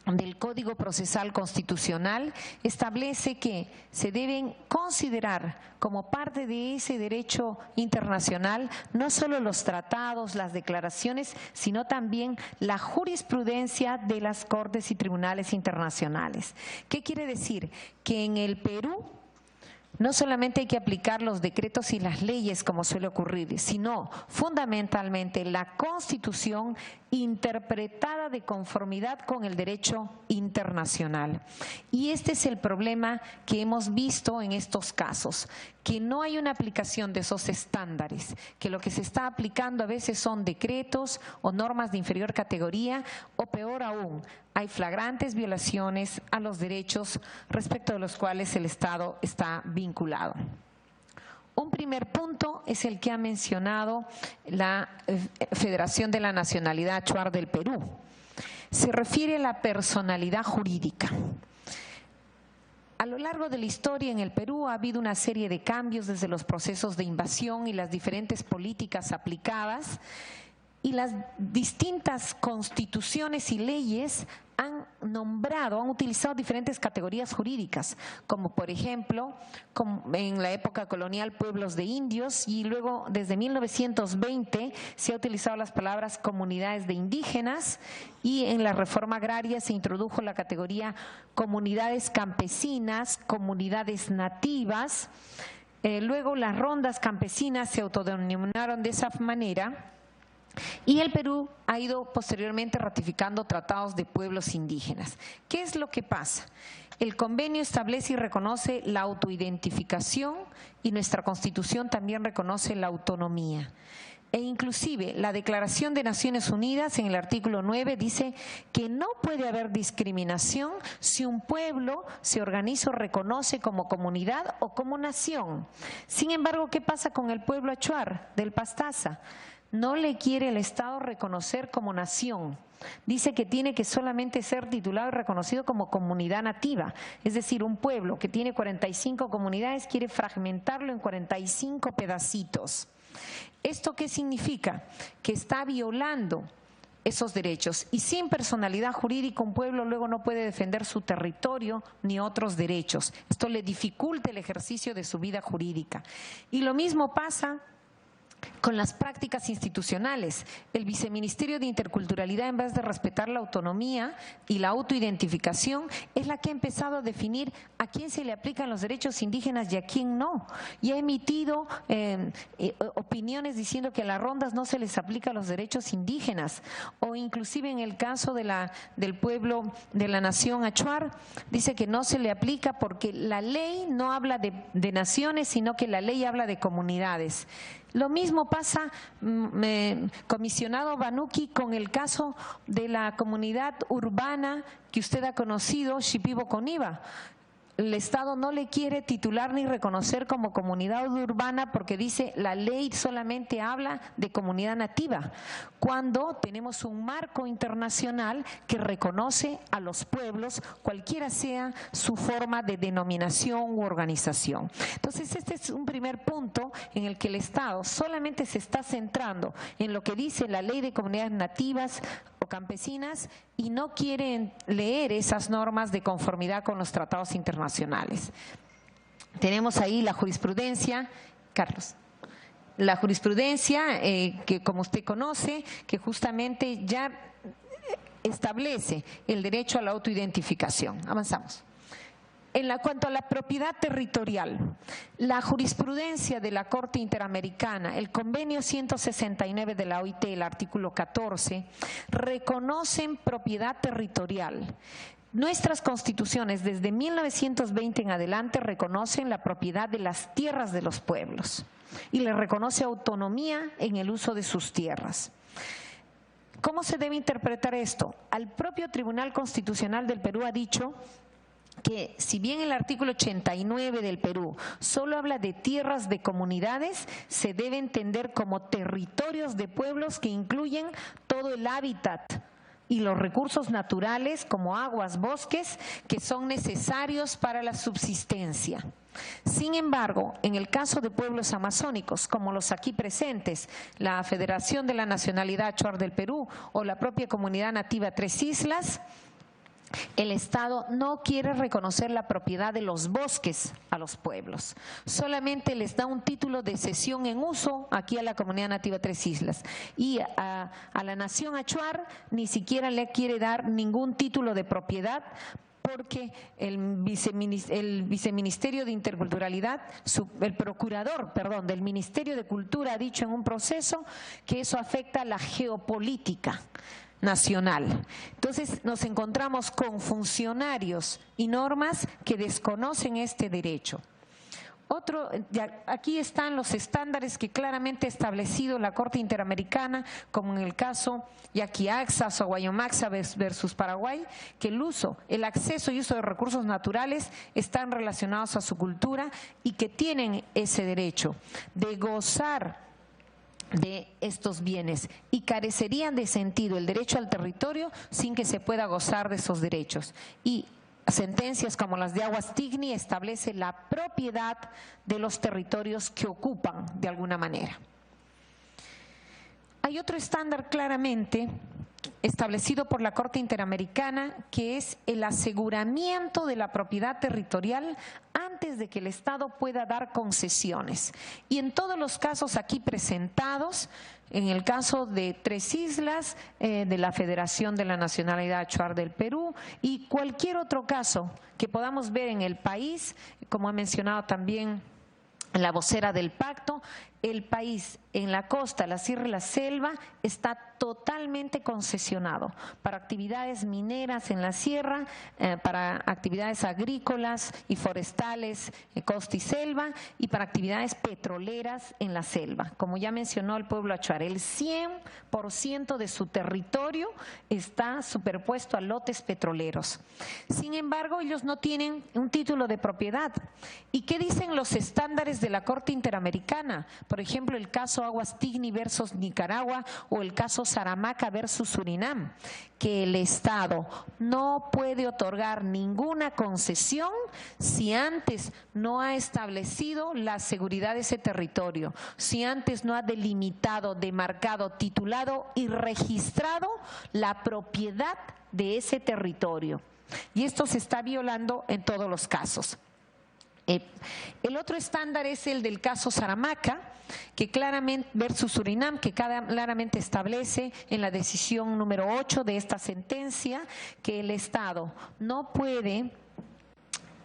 del Código Procesal Constitucional establece que se deben considerar como parte de ese derecho internacional no solo los tratados, las declaraciones, sino también la jurisprudencia de las cortes y tribunales internacionales. ¿Qué quiere decir? Que en el Perú no solamente hay que aplicar los decretos y las leyes como suele ocurrir, sino fundamentalmente la Constitución interpretada de conformidad con el derecho internacional. Y este es el problema que hemos visto en estos casos, que no hay una aplicación de esos estándares, que lo que se está aplicando a veces son decretos o normas de inferior categoría, o peor aún, hay flagrantes violaciones a los derechos respecto de los cuales el Estado está vinculado. Un primer punto es el que ha mencionado la Federación de la Nacionalidad Achuar del Perú. Se refiere a la personalidad jurídica. A lo largo de la historia en el Perú ha habido una serie de cambios desde los procesos de invasión y las diferentes políticas aplicadas, y las distintas constituciones y leyes han utilizado diferentes categorías jurídicas, como por ejemplo, en la época colonial, pueblos de indios, y luego desde 1920 se ha utilizado las palabras comunidades de indígenas, y en la reforma agraria se introdujo la categoría comunidades campesinas, comunidades nativas. Luego las rondas campesinas se autodenominaron de esa manera. Y el Perú ha ido posteriormente ratificando tratados de pueblos indígenas. ¿Qué es lo que pasa? El convenio establece y reconoce la autoidentificación, y nuestra Constitución también reconoce la autonomía. E inclusive la Declaración de Naciones Unidas en el artículo 9 dice que no puede haber discriminación si un pueblo se organiza o reconoce como comunidad o como nación. Sin embargo, ¿qué pasa con el pueblo achuar del Pastaza? No le quiere el Estado reconocer como nación. Dice que tiene que solamente ser titulado y reconocido como comunidad nativa. Es decir, un pueblo que tiene 45 comunidades quiere fragmentarlo en 45 pedacitos. ¿Esto qué significa? Que está violando esos derechos, y sin personalidad jurídica un pueblo luego no puede defender su territorio ni otros derechos. Esto le dificulta el ejercicio de su vida jurídica. Y lo mismo pasa con las prácticas institucionales. El Viceministerio de Interculturalidad, en vez de respetar la autonomía y la autoidentificación, es la que ha empezado a definir a quién se le aplican los derechos indígenas y a quién no. Y ha emitido opiniones diciendo que a las rondas no se les aplica los derechos indígenas, o inclusive en el caso del pueblo de la nación achuar, dice que no se le aplica porque la ley no habla de naciones, sino que la ley habla de comunidades. Lo mismo pasa, comisionado Banuki, con el caso de la comunidad urbana que usted ha conocido, Shipibo Coniva. El Estado no le quiere titular ni reconocer como comunidad urbana porque dice la ley solamente habla de comunidad nativa, cuando tenemos un marco internacional que reconoce a los pueblos, cualquiera sea su forma de denominación u organización. Entonces, este es un primer punto en el que el Estado solamente se está centrando en lo que dice la ley de comunidades nativas o campesinas y no quieren leer esas normas de conformidad con los tratados internacionales. Tenemos ahí la jurisprudencia, Carlos. La jurisprudencia que, como usted conoce, que justamente ya establece el derecho a la autoidentificación. Avanzamos. En cuanto a la propiedad territorial, la jurisprudencia de la Corte Interamericana, el convenio 169 de la OIT, el artículo 14, reconocen propiedad territorial. Nuestras constituciones desde 1920 en adelante reconocen la propiedad de las tierras de los pueblos y les reconoce autonomía en el uso de sus tierras. ¿Cómo se debe interpretar esto? Al propio Tribunal Constitucional del Perú ha dicho que si bien el artículo 89 del Perú solo habla de tierras de comunidades, se debe entender como territorios de pueblos que incluyen todo el hábitat y los recursos naturales como aguas, bosques, que son necesarios para la subsistencia. Sin embargo, en el caso de pueblos amazónicos, como los aquí presentes, la Federación de la Nacionalidad Achuar del Perú o la propia comunidad nativa Tres Islas, el Estado no quiere reconocer la propiedad de los bosques a los pueblos. Solamente les da un título de cesión en uso aquí a la comunidad nativa Tres Islas. Y a la nación Achuar ni siquiera le quiere dar ningún título de propiedad, porque el viceministerio de Interculturalidad, el procurador, perdón, del Ministerio de Cultura ha dicho en un proceso que eso afecta a la geopolítica nacional. Entonces nos encontramos con funcionarios y normas que desconocen este derecho. Aquí están los estándares que claramente ha establecido la Corte Interamericana, como en el caso Yaquiaxas o Guayomaxa versus Paraguay, que el acceso y uso de recursos naturales están relacionados a su cultura y que tienen ese derecho de gozar de estos bienes y carecerían de sentido el derecho al territorio sin que se pueda gozar de esos derechos. Y sentencias como las de Aguas Tigni establece la propiedad de los territorios que ocupan de alguna manera. Hay otro estándar claramente establecido por la Corte Interamericana, que es el aseguramiento de la propiedad territorial antes de que el Estado pueda dar concesiones. Y en todos los casos aquí presentados, en el caso de Tres Islas, de la Federación de la Nacionalidad Achuar del Perú y cualquier otro caso que podamos ver en el país, como ha mencionado también la vocera del pacto, el país en la costa, la sierra y la selva está totalmente concesionado para actividades mineras en la sierra, para actividades agrícolas y forestales, costa y selva, y para actividades petroleras en la selva. Como ya mencionó el pueblo achuar, el 100% de su territorio está superpuesto a lotes petroleros. Sin embargo, ellos no tienen un título de propiedad. ¿Y qué dicen los estándares de la Corte Interamericana? Por ejemplo, el caso Aguas Tigni versus Nicaragua o el caso Saramaca versus Surinam, que el Estado no puede otorgar ninguna concesión si antes no ha establecido la seguridad de ese territorio, si antes no ha delimitado, demarcado, titulado y registrado la propiedad de ese territorio. Y esto se está violando en todos los casos. El otro estándar es el del caso Saramaca, que claramente versus Surinam, que claramente establece en la decisión número 8 de esta sentencia que el Estado no puede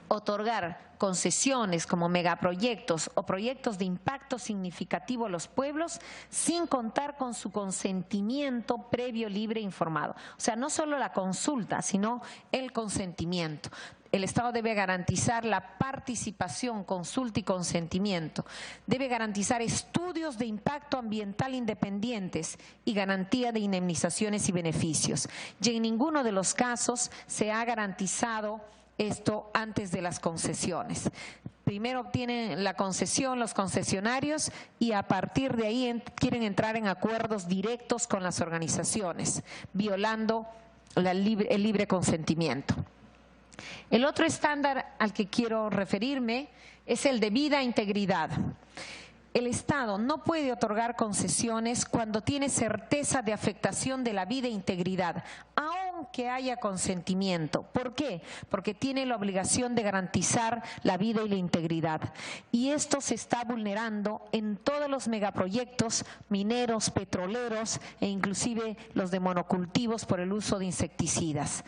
otorgar concesiones como megaproyectos o proyectos de impacto significativo a los pueblos sin contar con su consentimiento previo, libre e informado. O sea, no solo la consulta, sino el consentimiento. El Estado debe garantizar la participación, consulta y consentimiento. Debe garantizar estudios de impacto ambiental independientes y garantía de indemnizaciones y beneficios. Y en ninguno de los casos se ha garantizado esto antes de las concesiones. Primero obtienen la concesión los concesionarios y a partir de ahí quieren entrar en acuerdos directos con las organizaciones, violando el libre consentimiento. El otro estándar al que quiero referirme es el de vida e integridad. El Estado no puede otorgar concesiones cuando tiene certeza de afectación de la vida e integridad, aunque haya consentimiento. ¿Por qué? Porque tiene la obligación de garantizar la vida y la integridad. Y esto se está vulnerando en todos los megaproyectos mineros, petroleros e inclusive los de monocultivos por el uso de insecticidas.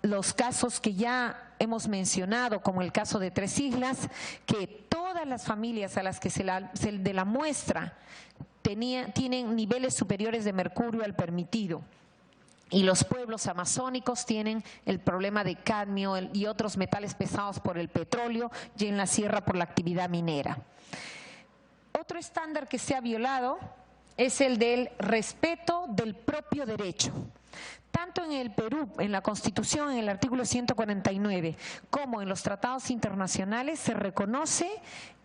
Los casos que ya hemos mencionado, como el caso de Tres Islas, que todas las familias a las que se de la muestra tienen niveles superiores de mercurio al permitido. Y los pueblos amazónicos tienen el problema de cadmio y otros metales pesados por el petróleo y en la sierra por la actividad minera. Otro estándar que se ha violado es el del respeto del propio derecho. Tanto en el Perú, en la Constitución, en el artículo 149, como en los tratados internacionales, se reconoce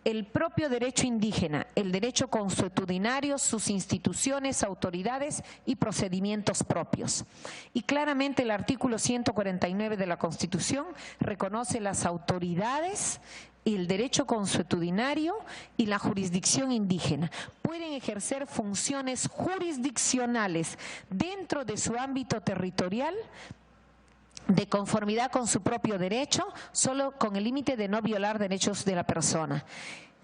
el propio derecho indígena, el derecho consuetudinario, sus instituciones, autoridades y procedimientos propios. Y claramente el artículo 149 de la Constitución reconoce las autoridades, el derecho consuetudinario y la jurisdicción indígena. Pueden ejercer funciones jurisdiccionales dentro de su ámbito territorial de conformidad con su propio derecho, solo con el límite de no violar derechos de la persona.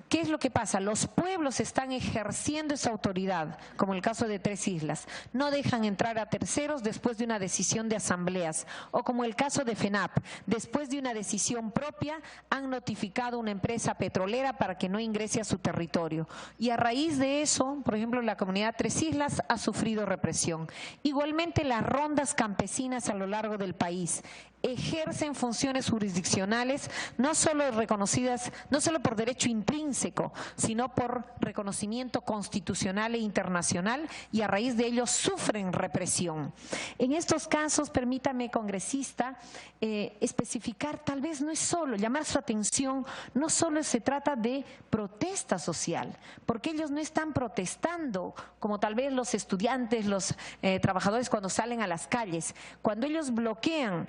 ¿Qué es lo que pasa? Los pueblos están ejerciendo esa autoridad, como el caso de Tres Islas. No dejan entrar a terceros después de una decisión de asambleas. O como el caso de FENAP, después de una decisión propia, han notificado a una empresa petrolera para que no ingrese a su territorio. Y a raíz de eso, por ejemplo, la comunidad Tres Islas ha sufrido represión. Igualmente, las rondas campesinas a lo largo del país ejercen funciones jurisdiccionales no solo reconocidas, no solo por derecho intrínseco, sino por reconocimiento constitucional e internacional, y a raíz de ello sufren represión. En estos casos, permítame, congresista, especificar, tal vez no es solo, llamar su atención, no solo se trata de protesta social, porque ellos no están protestando como tal vez los estudiantes, los trabajadores cuando salen a las calles. Cuando ellos bloquean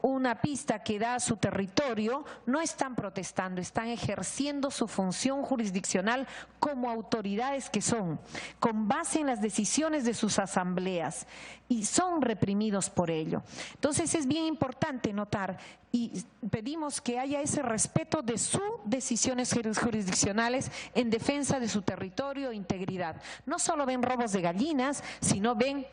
una pista que da a su territorio, no están protestando, están ejerciendo su función jurisdiccional como autoridades que son, con base en las decisiones de sus asambleas, y son reprimidos por ello. Entonces es bien importante notar y pedimos que haya ese respeto de sus decisiones jurisdiccionales en defensa de su territorio e integridad. No solo ven robos de gallinas, sino ven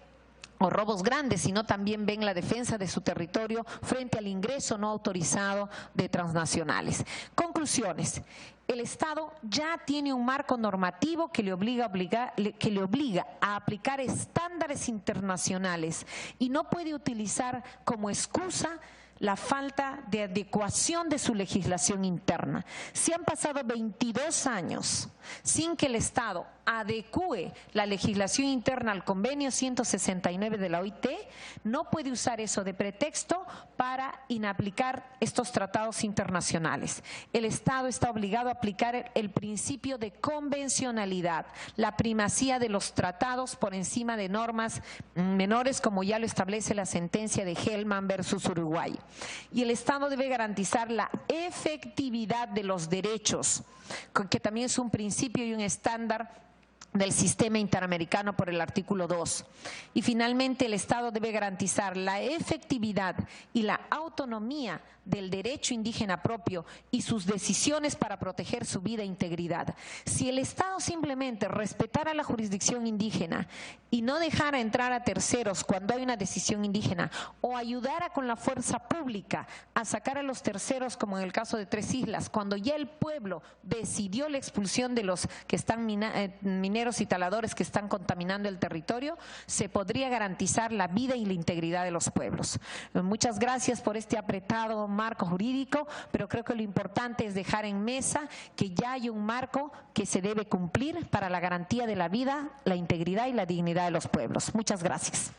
o robos grandes, sino también ven la defensa de su territorio frente al ingreso no autorizado de transnacionales. Conclusiones. El Estado ya tiene un marco normativo que le obliga a aplicar estándares internacionales y no puede utilizar como excusa la falta de adecuación de su legislación interna. Si han pasado 22 años sin que el Estado adecue la legislación interna al convenio 169 de la OIT, no puede usar eso de pretexto para inaplicar estos tratados internacionales. El Estado está obligado a aplicar el principio de convencionalidad, la primacía de los tratados por encima de normas menores, como ya lo establece la sentencia de Hellman versus Uruguay. Y el Estado debe garantizar la efectividad de los derechos, que también es un principio y un estándar del sistema interamericano por el artículo 2. Y finalmente, el Estado debe garantizar la efectividad y la autonomía del derecho indígena propio y sus decisiones para proteger su vida e integridad. Si el Estado simplemente respetara la jurisdicción indígena y no dejara entrar a terceros cuando hay una decisión indígena, o ayudara con la fuerza pública a sacar a los terceros, como en el caso de Tres Islas, cuando ya el pueblo decidió la expulsión de los que están mineros y taladores que están contaminando el territorio, se podría garantizar la vida y la integridad de los pueblos. Muchas gracias por este apretado marco jurídico, pero creo que lo importante es dejar en mesa que ya hay un marco que se debe cumplir para la garantía de la vida, la integridad y la dignidad de los pueblos. Muchas gracias.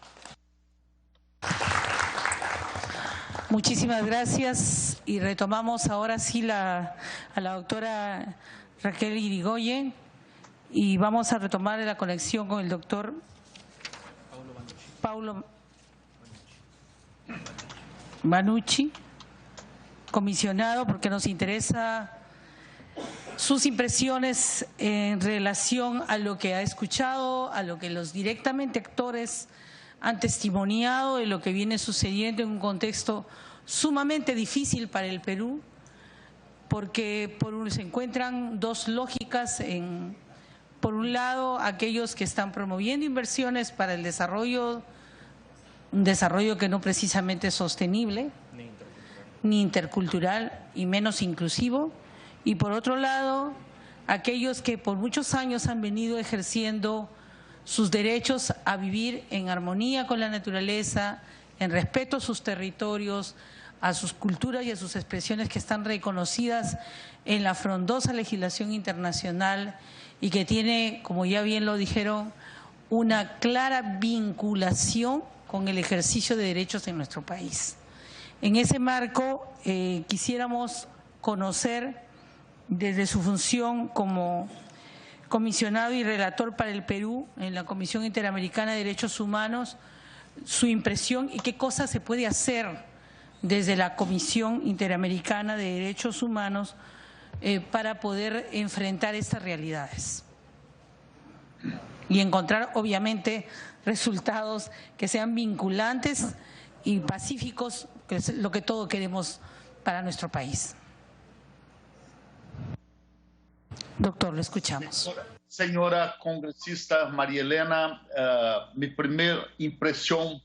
Muchísimas gracias, y retomamos ahora sí a la doctora Raquel Irigoyen, y vamos a retomar la conexión con el doctor Paulo Banucci, comisionado, porque nos interesa sus impresiones en relación a lo que ha escuchado, a lo que los directamente actores han testimoniado de lo que viene sucediendo en un contexto sumamente difícil para el Perú, porque se encuentran dos lógicas por un lado, aquellos que están promoviendo inversiones para el desarrollo, un desarrollo que no precisamente es sostenible, ni intercultural y menos inclusivo, y por otro lado, aquellos que por muchos años han venido ejerciendo sus derechos a vivir en armonía con la naturaleza, en respeto a sus territorios, a sus culturas y a sus expresiones que están reconocidas en la frondosa legislación internacional y que tiene, como ya bien lo dijeron, una clara vinculación con el ejercicio de derechos en nuestro país. En ese marco, quisiéramos conocer desde su función como comisionado y relator para el Perú en la Comisión Interamericana de Derechos Humanos, su impresión y qué cosas se puede hacer desde la Comisión Interamericana de Derechos Humanos para poder enfrentar estas realidades y encontrar, obviamente, resultados que sean vinculantes y pacíficos, que es lo que todos queremos para nuestro país. Doctor, lo escuchamos. Señora congresista María Elena, mi primera impresión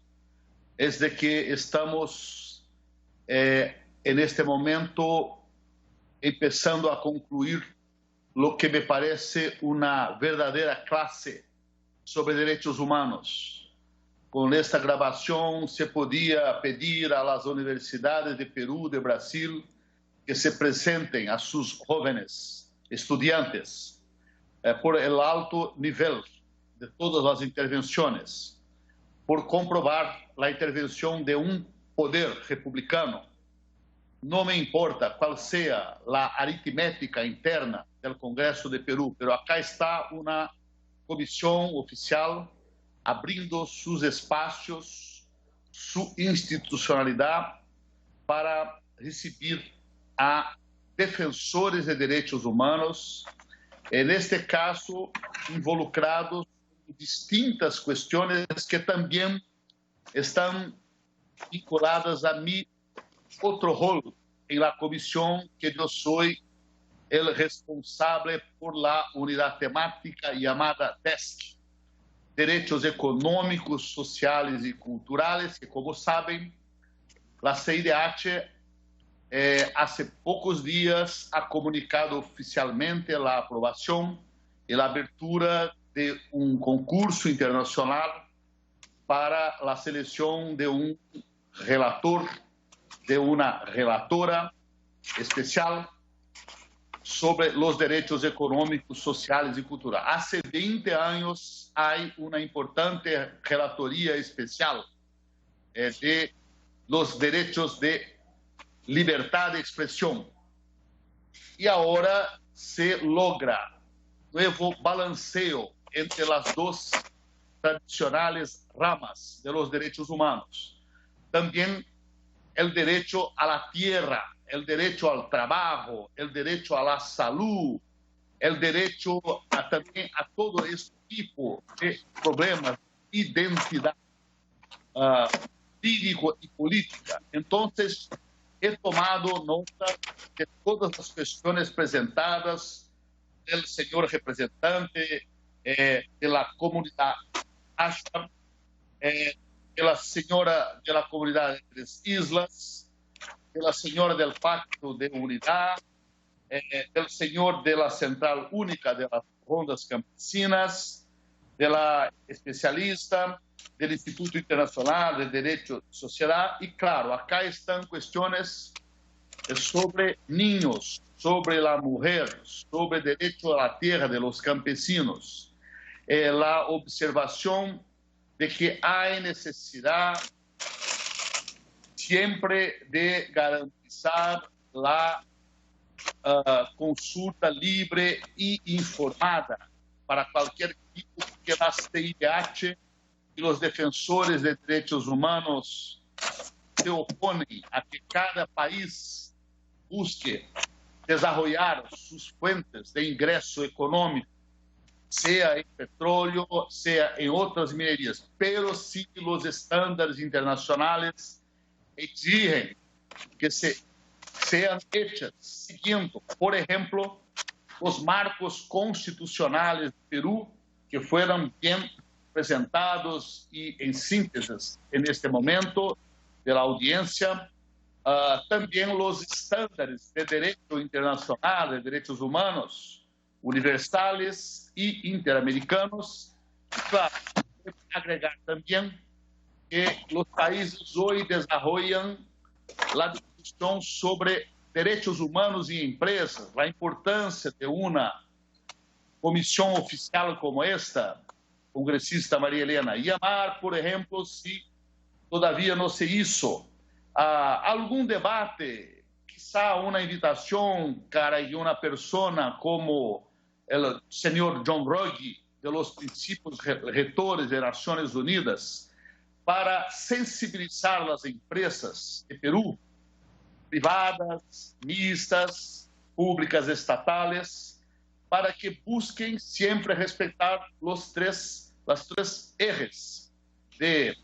es de que estamos en este momento empezando a concluir lo que me parece una verdadera clase sobre derechos humanos. Con esta grabación se podía pedir a las universidades de Perú, de Brasil, que se presenten a sus jóvenes estudiantes por el alto nivel de todas las intervenciones, por comprobar la intervención de un poder republicano. No me importa cuál sea la aritmética interna del Congreso de Perú, pero acá está una comisión oficial abrindo sus espacios, su institucionalidad para recibir a defensores de derechos humanos, en este caso involucrados en distintas cuestiones que también están vinculadas a mi otro rol en la comisión, que yo soy el responsable por la unidad temática llamada DESC, Derechos Económicos, Sociales y Culturales, que como saben, la CIDH hace pocos días ha comunicado oficialmente la aprobación y la apertura de un concurso internacional para la selección de un relator, de una relatora especial sobre los derechos económicos, sociales y culturales. Hace 20 años hay una importante relatoría especial de los derechos de libertad de expresión. Y ahora se logra nuevo balanceo entre las dos tradicionales ramas de los derechos humanos. También el derecho a la tierra, el derecho al trabajo, el derecho a la salud, el derecho también a todo este tipo de problemas, identidad cívico y política. Entonces, he tomado nota de todas las cuestiones presentadas del señor representante de la comunidad Ashram, de la señora de la comunidad de Tres Islas, de la señora del Pacto de Unidad, del señor de la Central Única de las Rondas Campesinas, de la especialista del Instituto Internacional de Derecho de Sociedad. Y claro, acá están cuestiones sobre niños, sobre la mujer, sobre el derecho a la tierra de los campesinos, la observación de que hay necesidad siempre de garantizar la consulta libre y informada para cualquier tipo que la CIDH y los defensores de derechos humanos se oponen a que cada país busque desarrollar sus fuentes de ingreso económico, sea en petróleo, sea en otras minerías, pero sí los estándares internacionales exigen que sean hechas siguiendo, por ejemplo, los marcos constitucionales de Perú, que fueron bien presentados y en síntesis en este momento de la audiencia. También los estándares de derecho internacional, de derechos humanos, universales y interamericanos. Claro, hay que agregar también que los países hoy desarrollan la discusión sobre derechos humanos y empresas, la importancia de una comisión oficial como esta, congresista María Elena. Llamar, por ejemplo, si todavía no se hizo algún debate, quizá una invitación para una persona como el señor John Ruggie, de los principios rectores de Naciones Unidas, para sensibilizar las empresas de Perú, privadas, mixtas, públicas, estatales, para que busquen siempre respetar las tres ejes de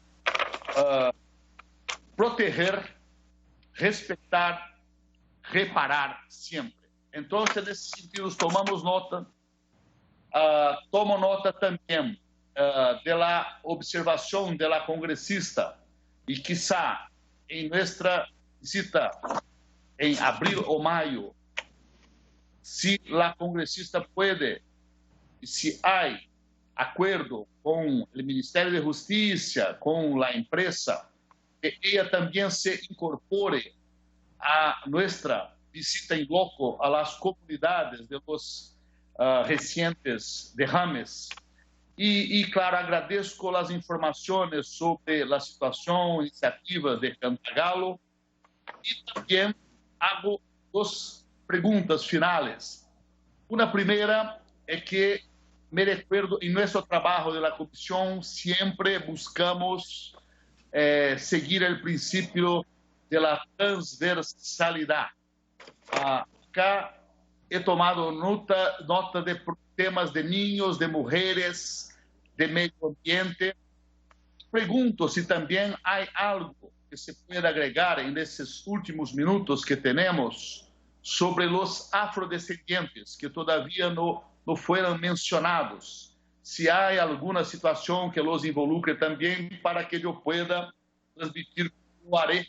proteger, respetar, reparar siempre. Entonces, en ese sentido, tomamos nota. Tomo nota también de la observación de la congresista y quizá en nuestra visita en abril o mayo, si la congresista puede, si hay acuerdo con el Ministerio de Justicia, con la empresa, que ella también se incorpore a nuestra visita en loco a las comunidades de los recientes derrames. Y claro, agradezco las informaciones sobre la situación, iniciativas de Cantagalo, y también hago dos preguntas finales. Una primera es que me recuerdo, en nuestro trabajo de la comisión siempre buscamos seguir el principio de la transversalidad. Acá he tomado nota de temas de niños, de mujeres, de medio ambiente. Pregunto si también hay algo que se pueda agregar en estos últimos minutos que tenemos sobre los afrodescendientes, que todavía no fueron mencionados. Si hay alguna situación que los involucre también para que yo pueda transmitir, lo haré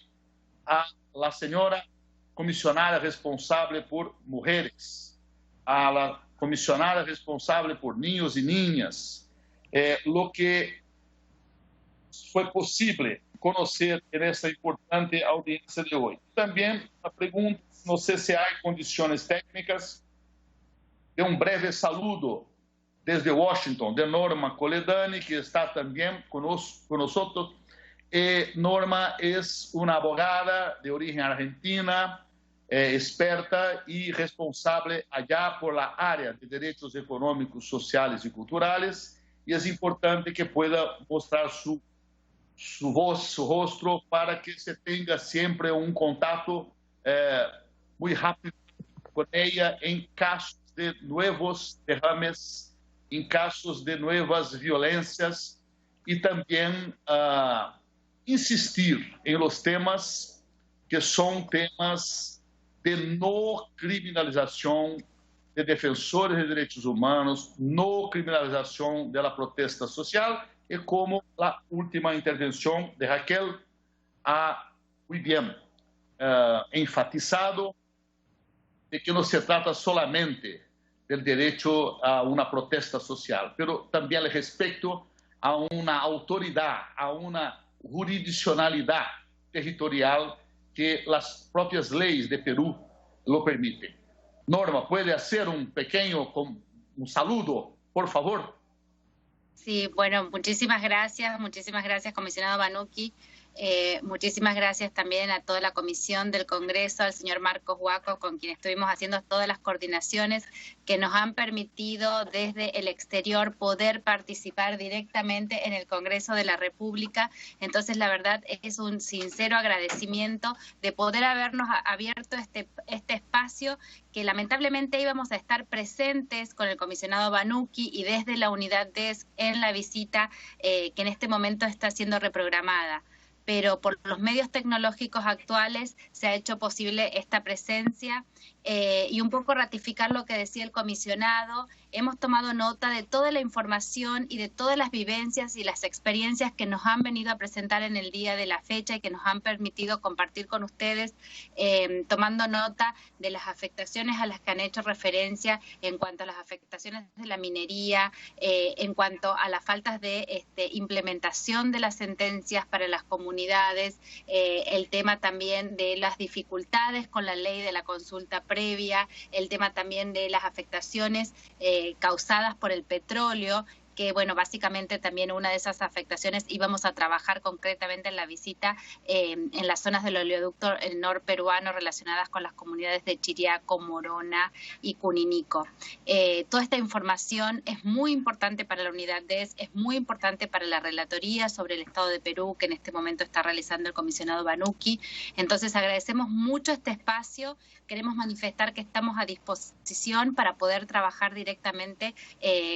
a la señora comisionada responsable por mujeres, a la comisionada responsable por niños y niñas, lo que fue posible conocer en esta importante audiencia de hoy. También la pregunta, no sé si hay condiciones técnicas, de un breve saludo desde Washington de Norma Coledani, que está también con nosotros. Norma es una abogada de origen argentina, experta y responsable allá por la área de derechos económicos, sociales y culturales, y es importante que pueda mostrar su voz, su rostro, para que se tenga siempre un contacto muy rápido con ella en casos de nuevos derrames, en casos de nuevas violencias, y también insistir en los temas que son temas de no criminalización de defensores de derechos humanos, no criminalización de la protesta social, y como la última intervención de Raquel ha muy bien enfatizado, de que no se trata solamente del derecho a una protesta social, pero también al respecto a una autoridad, a una jurisdiccionalidad territorial que las propias leyes de Perú lo permiten. Norma, ¿puede hacer un pequeño saludo, por favor? Sí, bueno, muchísimas gracias, comisionado Banucchi. Muchísimas gracias también a toda la comisión del Congreso, al señor Marcos Huaco, con quien estuvimos haciendo todas las coordinaciones que nos han permitido desde el exterior poder participar directamente en el Congreso de la República. Entonces, la verdad es un sincero agradecimiento de poder habernos abierto este espacio, que lamentablemente íbamos a estar presentes con el comisionado Banucchi y desde la unidad DESC en la visita que en este momento está siendo reprogramada. Pero por los medios tecnológicos actuales se ha hecho posible esta presencia y un poco ratificar lo que decía el comisionado. Hemos tomado nota de toda la información y de todas las vivencias y las experiencias que nos han venido a presentar en el día de la fecha y que nos han permitido compartir con ustedes, tomando nota de las afectaciones a las que han hecho referencia en cuanto a las afectaciones de la minería, en cuanto a las faltas de implementación de las sentencias para las comunidades, el tema también de las dificultades con la ley de la consulta previa, el tema también de las afectaciones causadas por el petróleo, que bueno, básicamente también una de esas afectaciones íbamos a trabajar concretamente en la visita en las zonas del oleoducto norperuano relacionadas con las comunidades de Chiriaco, Morona y Cuninico. Toda esta información es muy importante para la unidad DESC, es muy importante para la relatoría sobre el Estado de Perú que en este momento está realizando el comisionado Banucchi. Entonces agradecemos mucho este espacio, queremos manifestar que estamos a disposición para poder trabajar directamente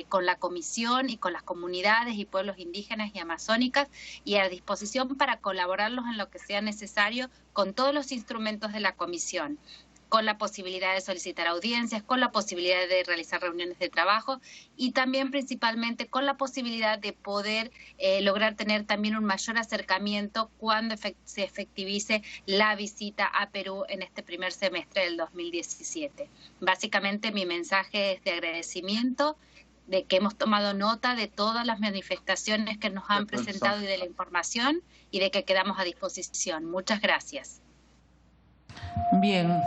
con la comisión y con las comunidades y pueblos indígenas y amazónicas, y a disposición para colaborarlos en lo que sea necesario con todos los instrumentos de la comisión, con la posibilidad de solicitar audiencias, con la posibilidad de realizar reuniones de trabajo y también principalmente con la posibilidad de poder lograr tener también un mayor acercamiento cuando se efectivice la visita a Perú en este primer semestre del 2017. Básicamente mi mensaje es de agradecimiento, de que hemos tomado nota de todas las manifestaciones que nos han presentado y de la información, y de que quedamos a disposición. Muchas gracias. Bien.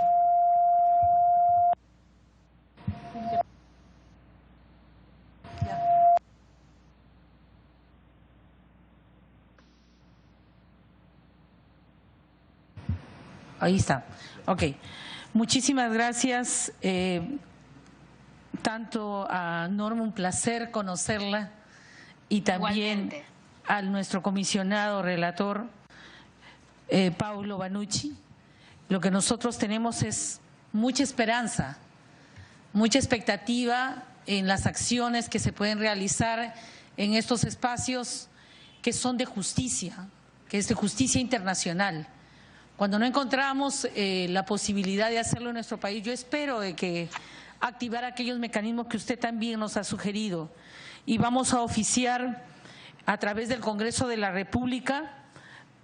Ahí está. Ok. Muchísimas gracias. Tanto a Norma, un placer conocerla, y también a nuestro comisionado relator, Paulo Banucci. Lo que nosotros tenemos es mucha esperanza, mucha expectativa en las acciones que se pueden realizar en estos espacios que son de justicia, que es de justicia internacional. Cuando no encontramos la posibilidad de hacerlo en nuestro país, yo espero de que activar aquellos mecanismos que usted también nos ha sugerido, y vamos a oficiar a través del Congreso de la República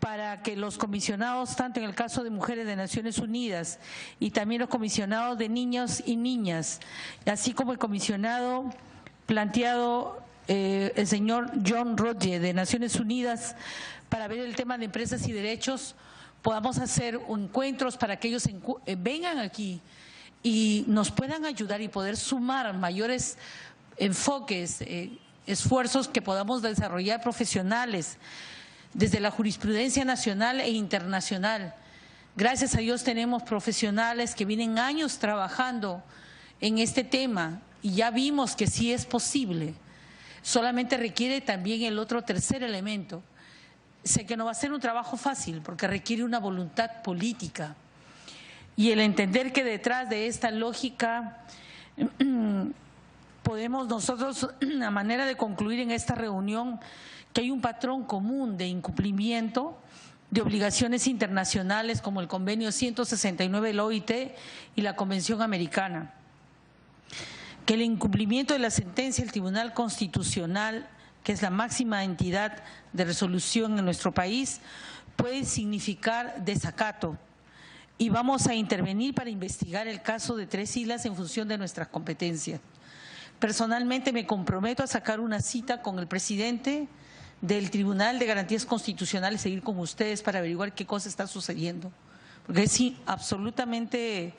para que los comisionados, tanto en el caso de mujeres de Naciones Unidas y también los comisionados de niños y niñas, así como el comisionado planteado el señor John Rodger de Naciones Unidas para ver el tema de empresas y derechos, podamos hacer encuentros para que ellos vengan aquí y nos puedan ayudar y poder sumar mayores enfoques, esfuerzos que podamos desarrollar profesionales desde la jurisprudencia nacional e internacional. Gracias a Dios tenemos profesionales que vienen años trabajando en este tema y ya vimos que sí es posible. Solamente requiere también el otro tercer elemento. Sé que no va a ser un trabajo fácil porque requiere una voluntad política y el entender que detrás de esta lógica podemos nosotros, a manera de concluir en esta reunión, que hay un patrón común de incumplimiento de obligaciones internacionales como el convenio 169 de la OIT y la Convención Americana, que el incumplimiento de la sentencia del Tribunal Constitucional, que es la máxima entidad de resolución en nuestro país, puede significar desacato, y vamos a intervenir para investigar el caso de 3 islas en función de nuestras competencias. Personalmente me comprometo a sacar una cita con el presidente del Tribunal de Garantías Constitucionales, seguir con ustedes para averiguar qué cosa está sucediendo, porque es absolutamente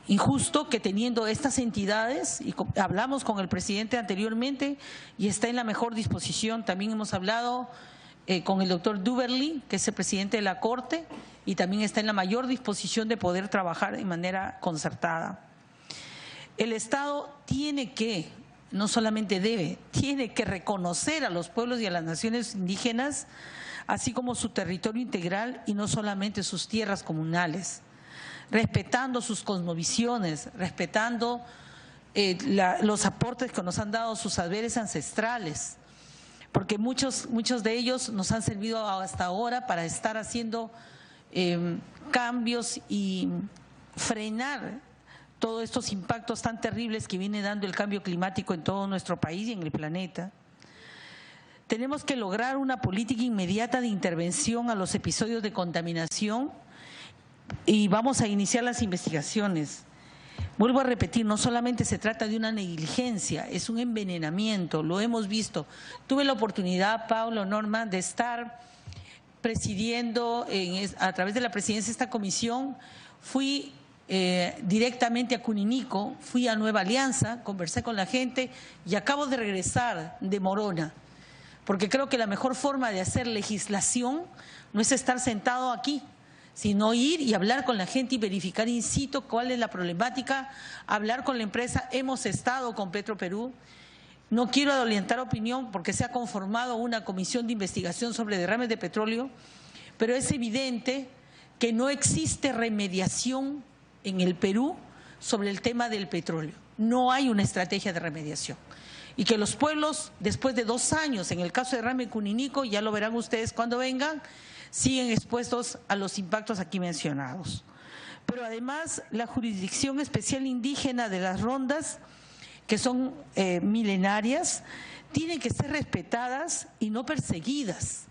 injusto que teniendo estas entidades, y hablamos con el presidente anteriormente y está en la mejor disposición. También hemos hablado con el doctor Duberly, que es el presidente de la Corte, y también está en la mayor disposición de poder trabajar de manera concertada. El Estado tiene que, no solamente debe, tiene que reconocer a los pueblos y a las naciones indígenas, así como su territorio integral y no solamente sus tierras comunales, respetando sus cosmovisiones, respetando los aportes que nos han dado sus saberes ancestrales, porque muchos de ellos nos han servido hasta ahora para estar haciendo cambios y frenar todos estos impactos tan terribles que viene dando el cambio climático en todo nuestro país y en el planeta. Tenemos que lograr una política inmediata de intervención a los episodios de contaminación y vamos a iniciar las investigaciones. Vuelvo a repetir, no solamente se trata de una negligencia, es un envenenamiento, lo hemos visto. Tuve la oportunidad, Paulo, Norma, de estar presidiendo a través de la presidencia de esta comisión. Fui directamente a Cuninico, fui a Nueva Alianza, conversé con la gente y acabo de regresar de Morona, porque creo que la mejor forma de hacer legislación no es estar sentado aquí, sino ir y hablar con la gente y verificar in situ cuál es la problemática, hablar con la empresa. Hemos estado con Petroperú. No quiero adelantar opinión porque se ha conformado una comisión de investigación sobre derrames de petróleo, pero es evidente que no existe remediación en el Perú sobre el tema del petróleo. No hay una estrategia de remediación. y que los pueblos, después de 2 años, en el caso de Rame Cuninico, ya lo verán ustedes cuando vengan, siguen expuestos a los impactos aquí mencionados. Pero además, la jurisdicción especial indígena de las rondas, que son milenarias, tienen que ser respetadas y no perseguidas.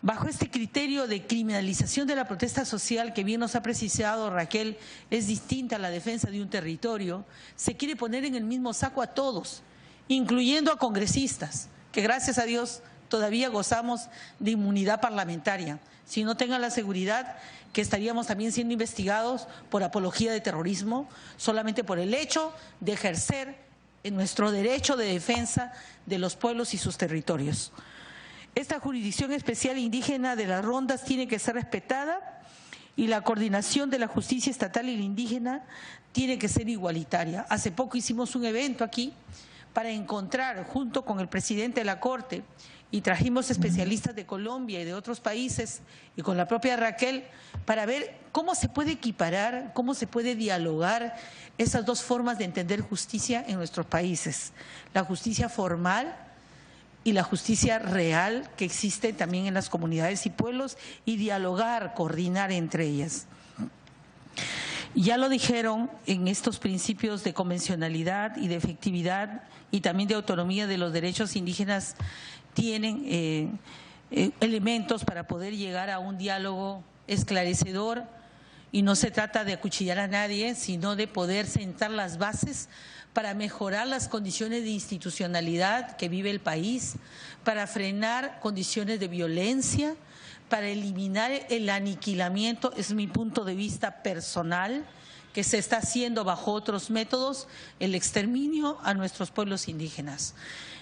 Bajo este criterio de criminalización de la protesta social, que bien nos ha precisado Raquel, es distinta a la defensa de un territorio, se quiere poner en el mismo saco a todos, incluyendo a congresistas, que gracias a Dios todavía gozamos de inmunidad parlamentaria. Si no, tengan la seguridad que estaríamos también siendo investigados por apología de terrorismo, solamente por el hecho de ejercer nuestro derecho de defensa de los pueblos y sus territorios. Esta jurisdicción especial indígena de las rondas tiene que ser respetada y la coordinación de la justicia estatal y la indígena tiene que ser igualitaria. Hace poco hicimos un evento aquí para encontrar, junto con el presidente de la Corte, y trajimos especialistas de Colombia y de otros países, y con la propia Raquel, para ver cómo se puede equiparar, cómo se puede dialogar esas dos formas de entender justicia en nuestros países. La justicia formal y la justicia real que existe también en las comunidades y pueblos, y dialogar, coordinar entre ellas. Ya lo dijeron en estos principios de convencionalidad y de efectividad y también de autonomía de los derechos indígenas, tienen elementos para poder llegar a un diálogo esclarecedor, y no se trata de acuchillar a nadie, sino de poder sentar las bases para mejorar las condiciones de institucionalidad que vive el país, para frenar condiciones de violencia, para eliminar el aniquilamiento, es mi punto de vista personal, que se está haciendo bajo otros métodos, el exterminio a nuestros pueblos indígenas.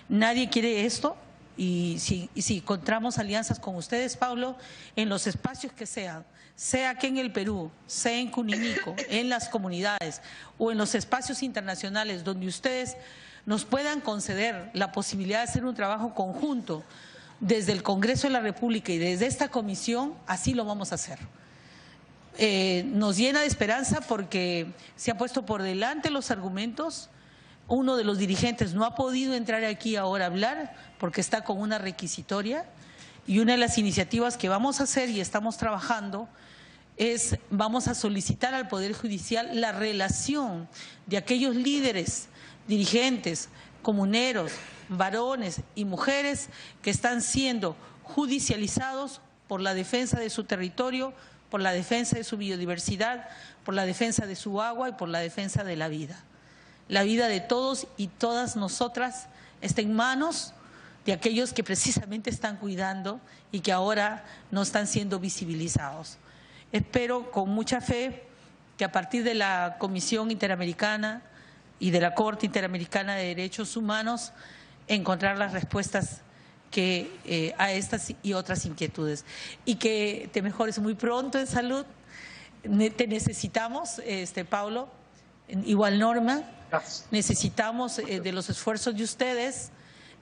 Nadie quiere esto, y si encontramos alianzas con ustedes, Pablo, en los espacios que sean, sea aquí en el Perú, sea en Cuninico, en las comunidades o en los espacios internacionales donde ustedes nos puedan conceder la posibilidad de hacer un trabajo conjunto desde el Congreso de la República y desde esta comisión, así lo vamos a hacer. Nos llena de esperanza porque se han puesto por delante los argumentos. Uno de los dirigentes no ha podido entrar aquí ahora a hablar porque está con una requisitoria, y una de las iniciativas que vamos a hacer y estamos trabajando es, vamos a solicitar al Poder Judicial la relación de aquellos líderes, dirigentes, comuneros, varones y mujeres que están siendo judicializados por la defensa de su territorio, por la defensa de su biodiversidad, por la defensa de su agua y por la defensa de la vida. La vida de todos y todas nosotras está en manos de aquellos que precisamente están cuidando y que ahora no están siendo visibilizados. Espero con mucha fe que a partir de la Comisión Interamericana y de la Corte Interamericana de Derechos Humanos encontrar las respuestas que a estas y otras inquietudes, y que te mejores muy pronto en salud. Te necesitamos, Paulo, igual Norma, necesitamos de los esfuerzos de ustedes,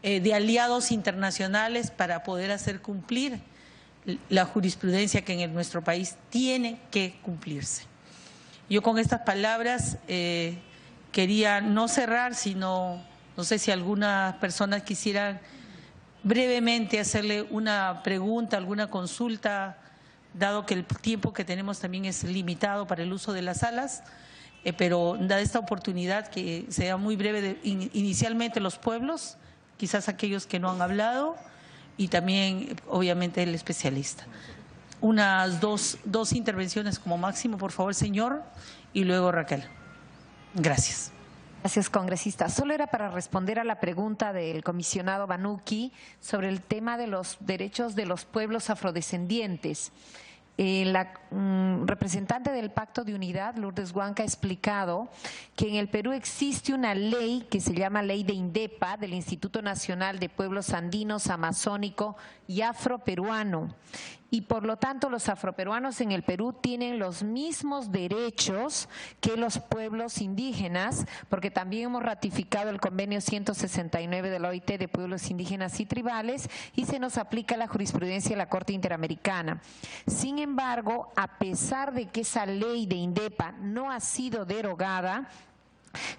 de aliados internacionales para poder hacer cumplir la jurisprudencia que en nuestro país tiene que cumplirse. Yo con estas palabras quería no cerrar, sino, no sé si algunas personas quisieran brevemente hacerle una pregunta, alguna consulta, dado que el tiempo que tenemos también es limitado para el uso de las salas, pero da esta oportunidad que sea muy breve, inicialmente los pueblos, quizás aquellos que no han hablado, y también obviamente el especialista. Unas dos intervenciones como máximo, por favor, señor, y luego Raquel. Gracias. Gracias, congresista. Solo era para responder a la pregunta del comisionado Banuki sobre el tema de los derechos de los pueblos afrodescendientes. La representante del Pacto de Unidad, Lourdes Huanca, ha explicado que en el Perú existe una ley que se llama Ley de INDEPA, del Instituto Nacional de Pueblos Andinos, Amazónico y Afroperuano. Y por lo tanto los afroperuanos en el Perú tienen los mismos derechos que los pueblos indígenas, porque también hemos ratificado el convenio 169 de la OIT de pueblos indígenas y tribales, y se nos aplica la jurisprudencia de la Corte Interamericana. Sin embargo, a pesar de que esa ley de INDEPA no ha sido derogada,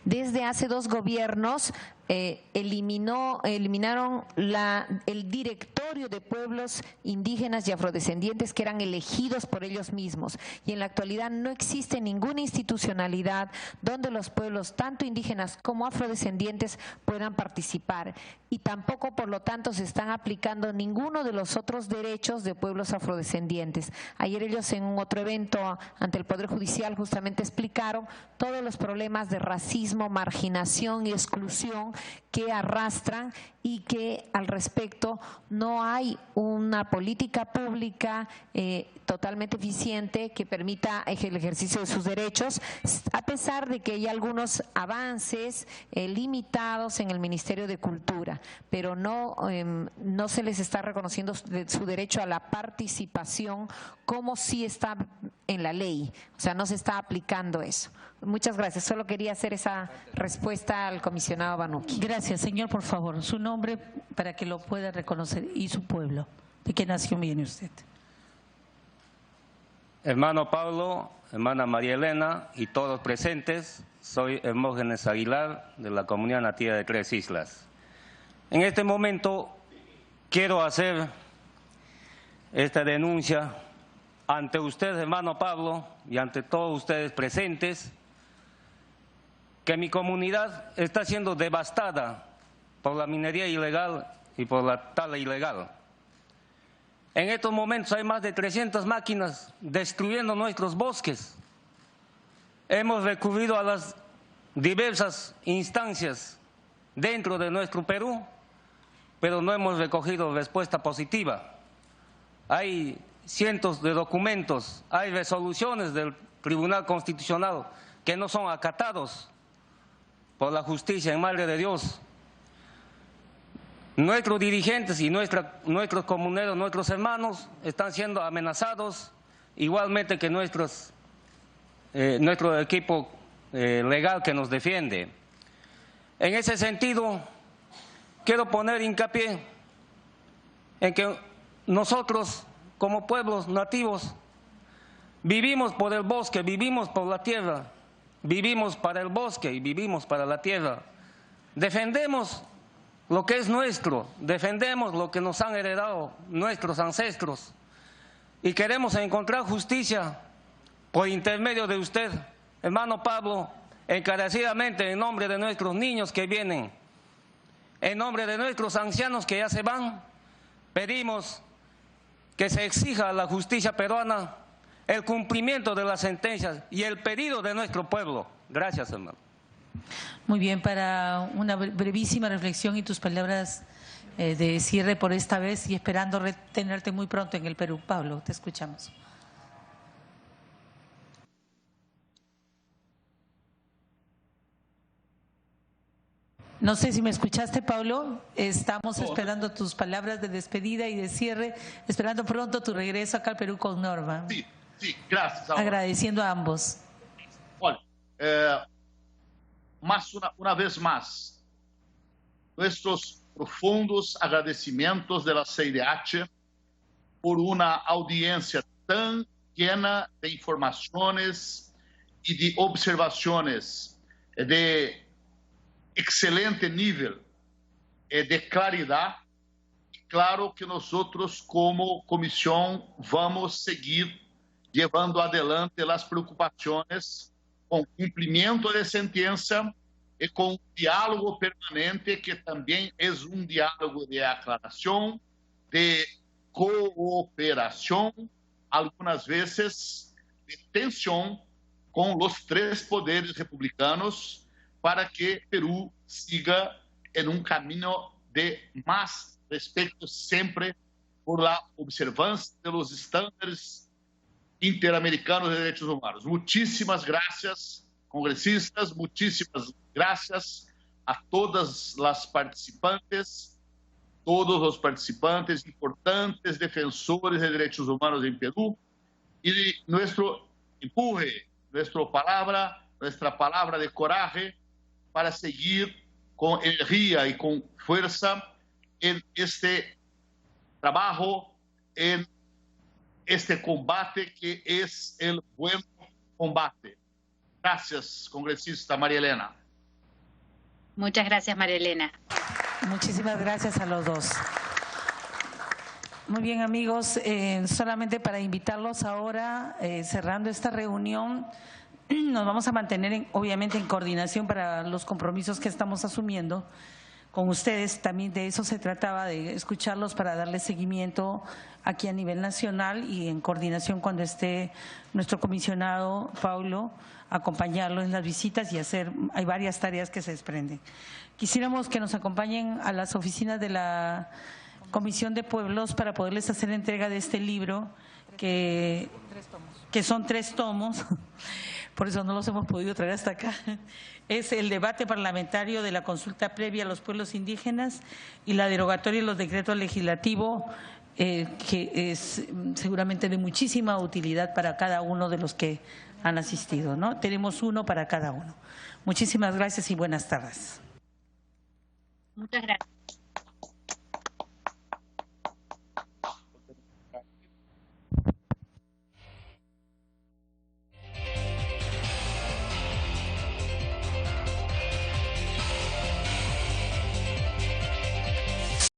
desde hace 2 gobiernos eliminaron el directorio de pueblos indígenas y afrodescendientes que eran elegidos por ellos mismos, y en la actualidad no existe ninguna institucionalidad donde los pueblos, tanto indígenas como afrodescendientes, puedan participar, y tampoco, por lo tanto, se están aplicando ninguno de los otros derechos de pueblos afrodescendientes. Ayer ellos, en un otro evento ante el Poder Judicial, justamente explicaron todos los problemas de racismo, marginación y exclusión que arrastran, y que al respecto no hay una política pública totalmente eficiente que permita el ejercicio de sus derechos, a pesar de que hay algunos avances limitados en el Ministerio de Cultura, pero no se les está reconociendo su derecho a la participación como sí está en la ley, o sea, no se está aplicando eso. Muchas gracias. Solo quería hacer esa respuesta al comisionado Banuki. Gracias, señor, por favor. Su nombre para que lo pueda reconocer y su pueblo. ¿De qué nación viene usted? Hermano Pablo, hermana María Elena y todos presentes, soy Hermógenes Aguilar de la Comunidad Nativa de Tres Islas. En este momento quiero hacer esta denuncia ante usted, hermano Pablo, y ante todos ustedes presentes, que mi comunidad está siendo devastada por la minería ilegal y por la tala ilegal. En estos momentos hay más de 300 máquinas destruyendo nuestros bosques. Hemos recurrido a las diversas instancias dentro de nuestro Perú, pero no hemos recogido respuesta positiva. Hay cientos de documentos, hay resoluciones del Tribunal Constitucional que no son acatados por la justicia en Madre de Dios. Nuestros dirigentes y nuestros comuneros, nuestros hermanos, están siendo amenazados, igualmente que nuestro equipo legal que nos defiende. En ese sentido, quiero poner hincapié en que nosotros, como pueblos nativos, vivimos por el bosque, vivimos por la tierra, vivimos para el bosque y vivimos para la tierra. Defendemos lo que es nuestro, defendemos lo que nos han heredado nuestros ancestros, y queremos encontrar justicia por intermedio de usted, hermano Pablo, encarecidamente en nombre de nuestros niños que vienen, en nombre de nuestros ancianos que ya se van. Pedimos que se exija a la justicia peruana el cumplimiento de las sentencias y el pedido de nuestro pueblo. Gracias, hermano. Muy bien, para una brevísima reflexión y tus palabras de cierre por esta vez, y esperando tenerte muy pronto en el Perú. Pablo, te escuchamos. No sé si me escuchaste, Pablo. Estamos esperando tus palabras de despedida y de cierre, esperando pronto tu regreso acá al Perú con Norma. Sí, gracias. Agradeciendo a ambos. Olha, una vez más, nuestros profundos agradecimientos de la CIDH por una audiencia tan llena de informaciones y de observaciones de excelente nivel de claridad. Claro que nosotros como comisión vamos a seguir llevando adelante las preocupaciones con cumplimiento de sentencia y con diálogo permanente, que también es un diálogo de aclaración, de cooperación, algunas veces de tensión con los tres poderes republicanos, para que Perú siga en un camino de más respeto siempre por la observancia de los estándares interamericanos de derechos humanos. Muchísimas gracias, congresistas, muchísimas gracias a todas las participantes, todos los participantes, importantes defensores de derechos humanos en Perú, y nuestro empuje, nuestra palabra de coraje para seguir con energía y con fuerza en este trabajo, en este combate que es el buen combate. Gracias, congresista María Elena. Muchas gracias, María Elena. Muchísimas gracias a los dos. Muy bien, amigos, solamente para invitarlos ahora, cerrando esta reunión, nos vamos a mantener obviamente en coordinación para los compromisos que estamos asumiendo con ustedes. También de eso se trataba, de escucharlos para darle seguimiento aquí a nivel nacional y en coordinación cuando esté nuestro comisionado Paulo, acompañarlo en las visitas y hay varias tareas que se desprenden. Quisiéramos que nos acompañen a las oficinas de la Comisión de Pueblos para poderles hacer entrega de este libro que son 3 tomos, por eso no los hemos podido traer hasta acá. Es el debate parlamentario de la consulta previa a los pueblos indígenas y la derogatoria de los decretos legislativos, que es seguramente de muchísima utilidad para cada uno de los que han asistido, ¿no? Tenemos uno para cada uno. Muchísimas gracias y buenas tardes. Muchas gracias.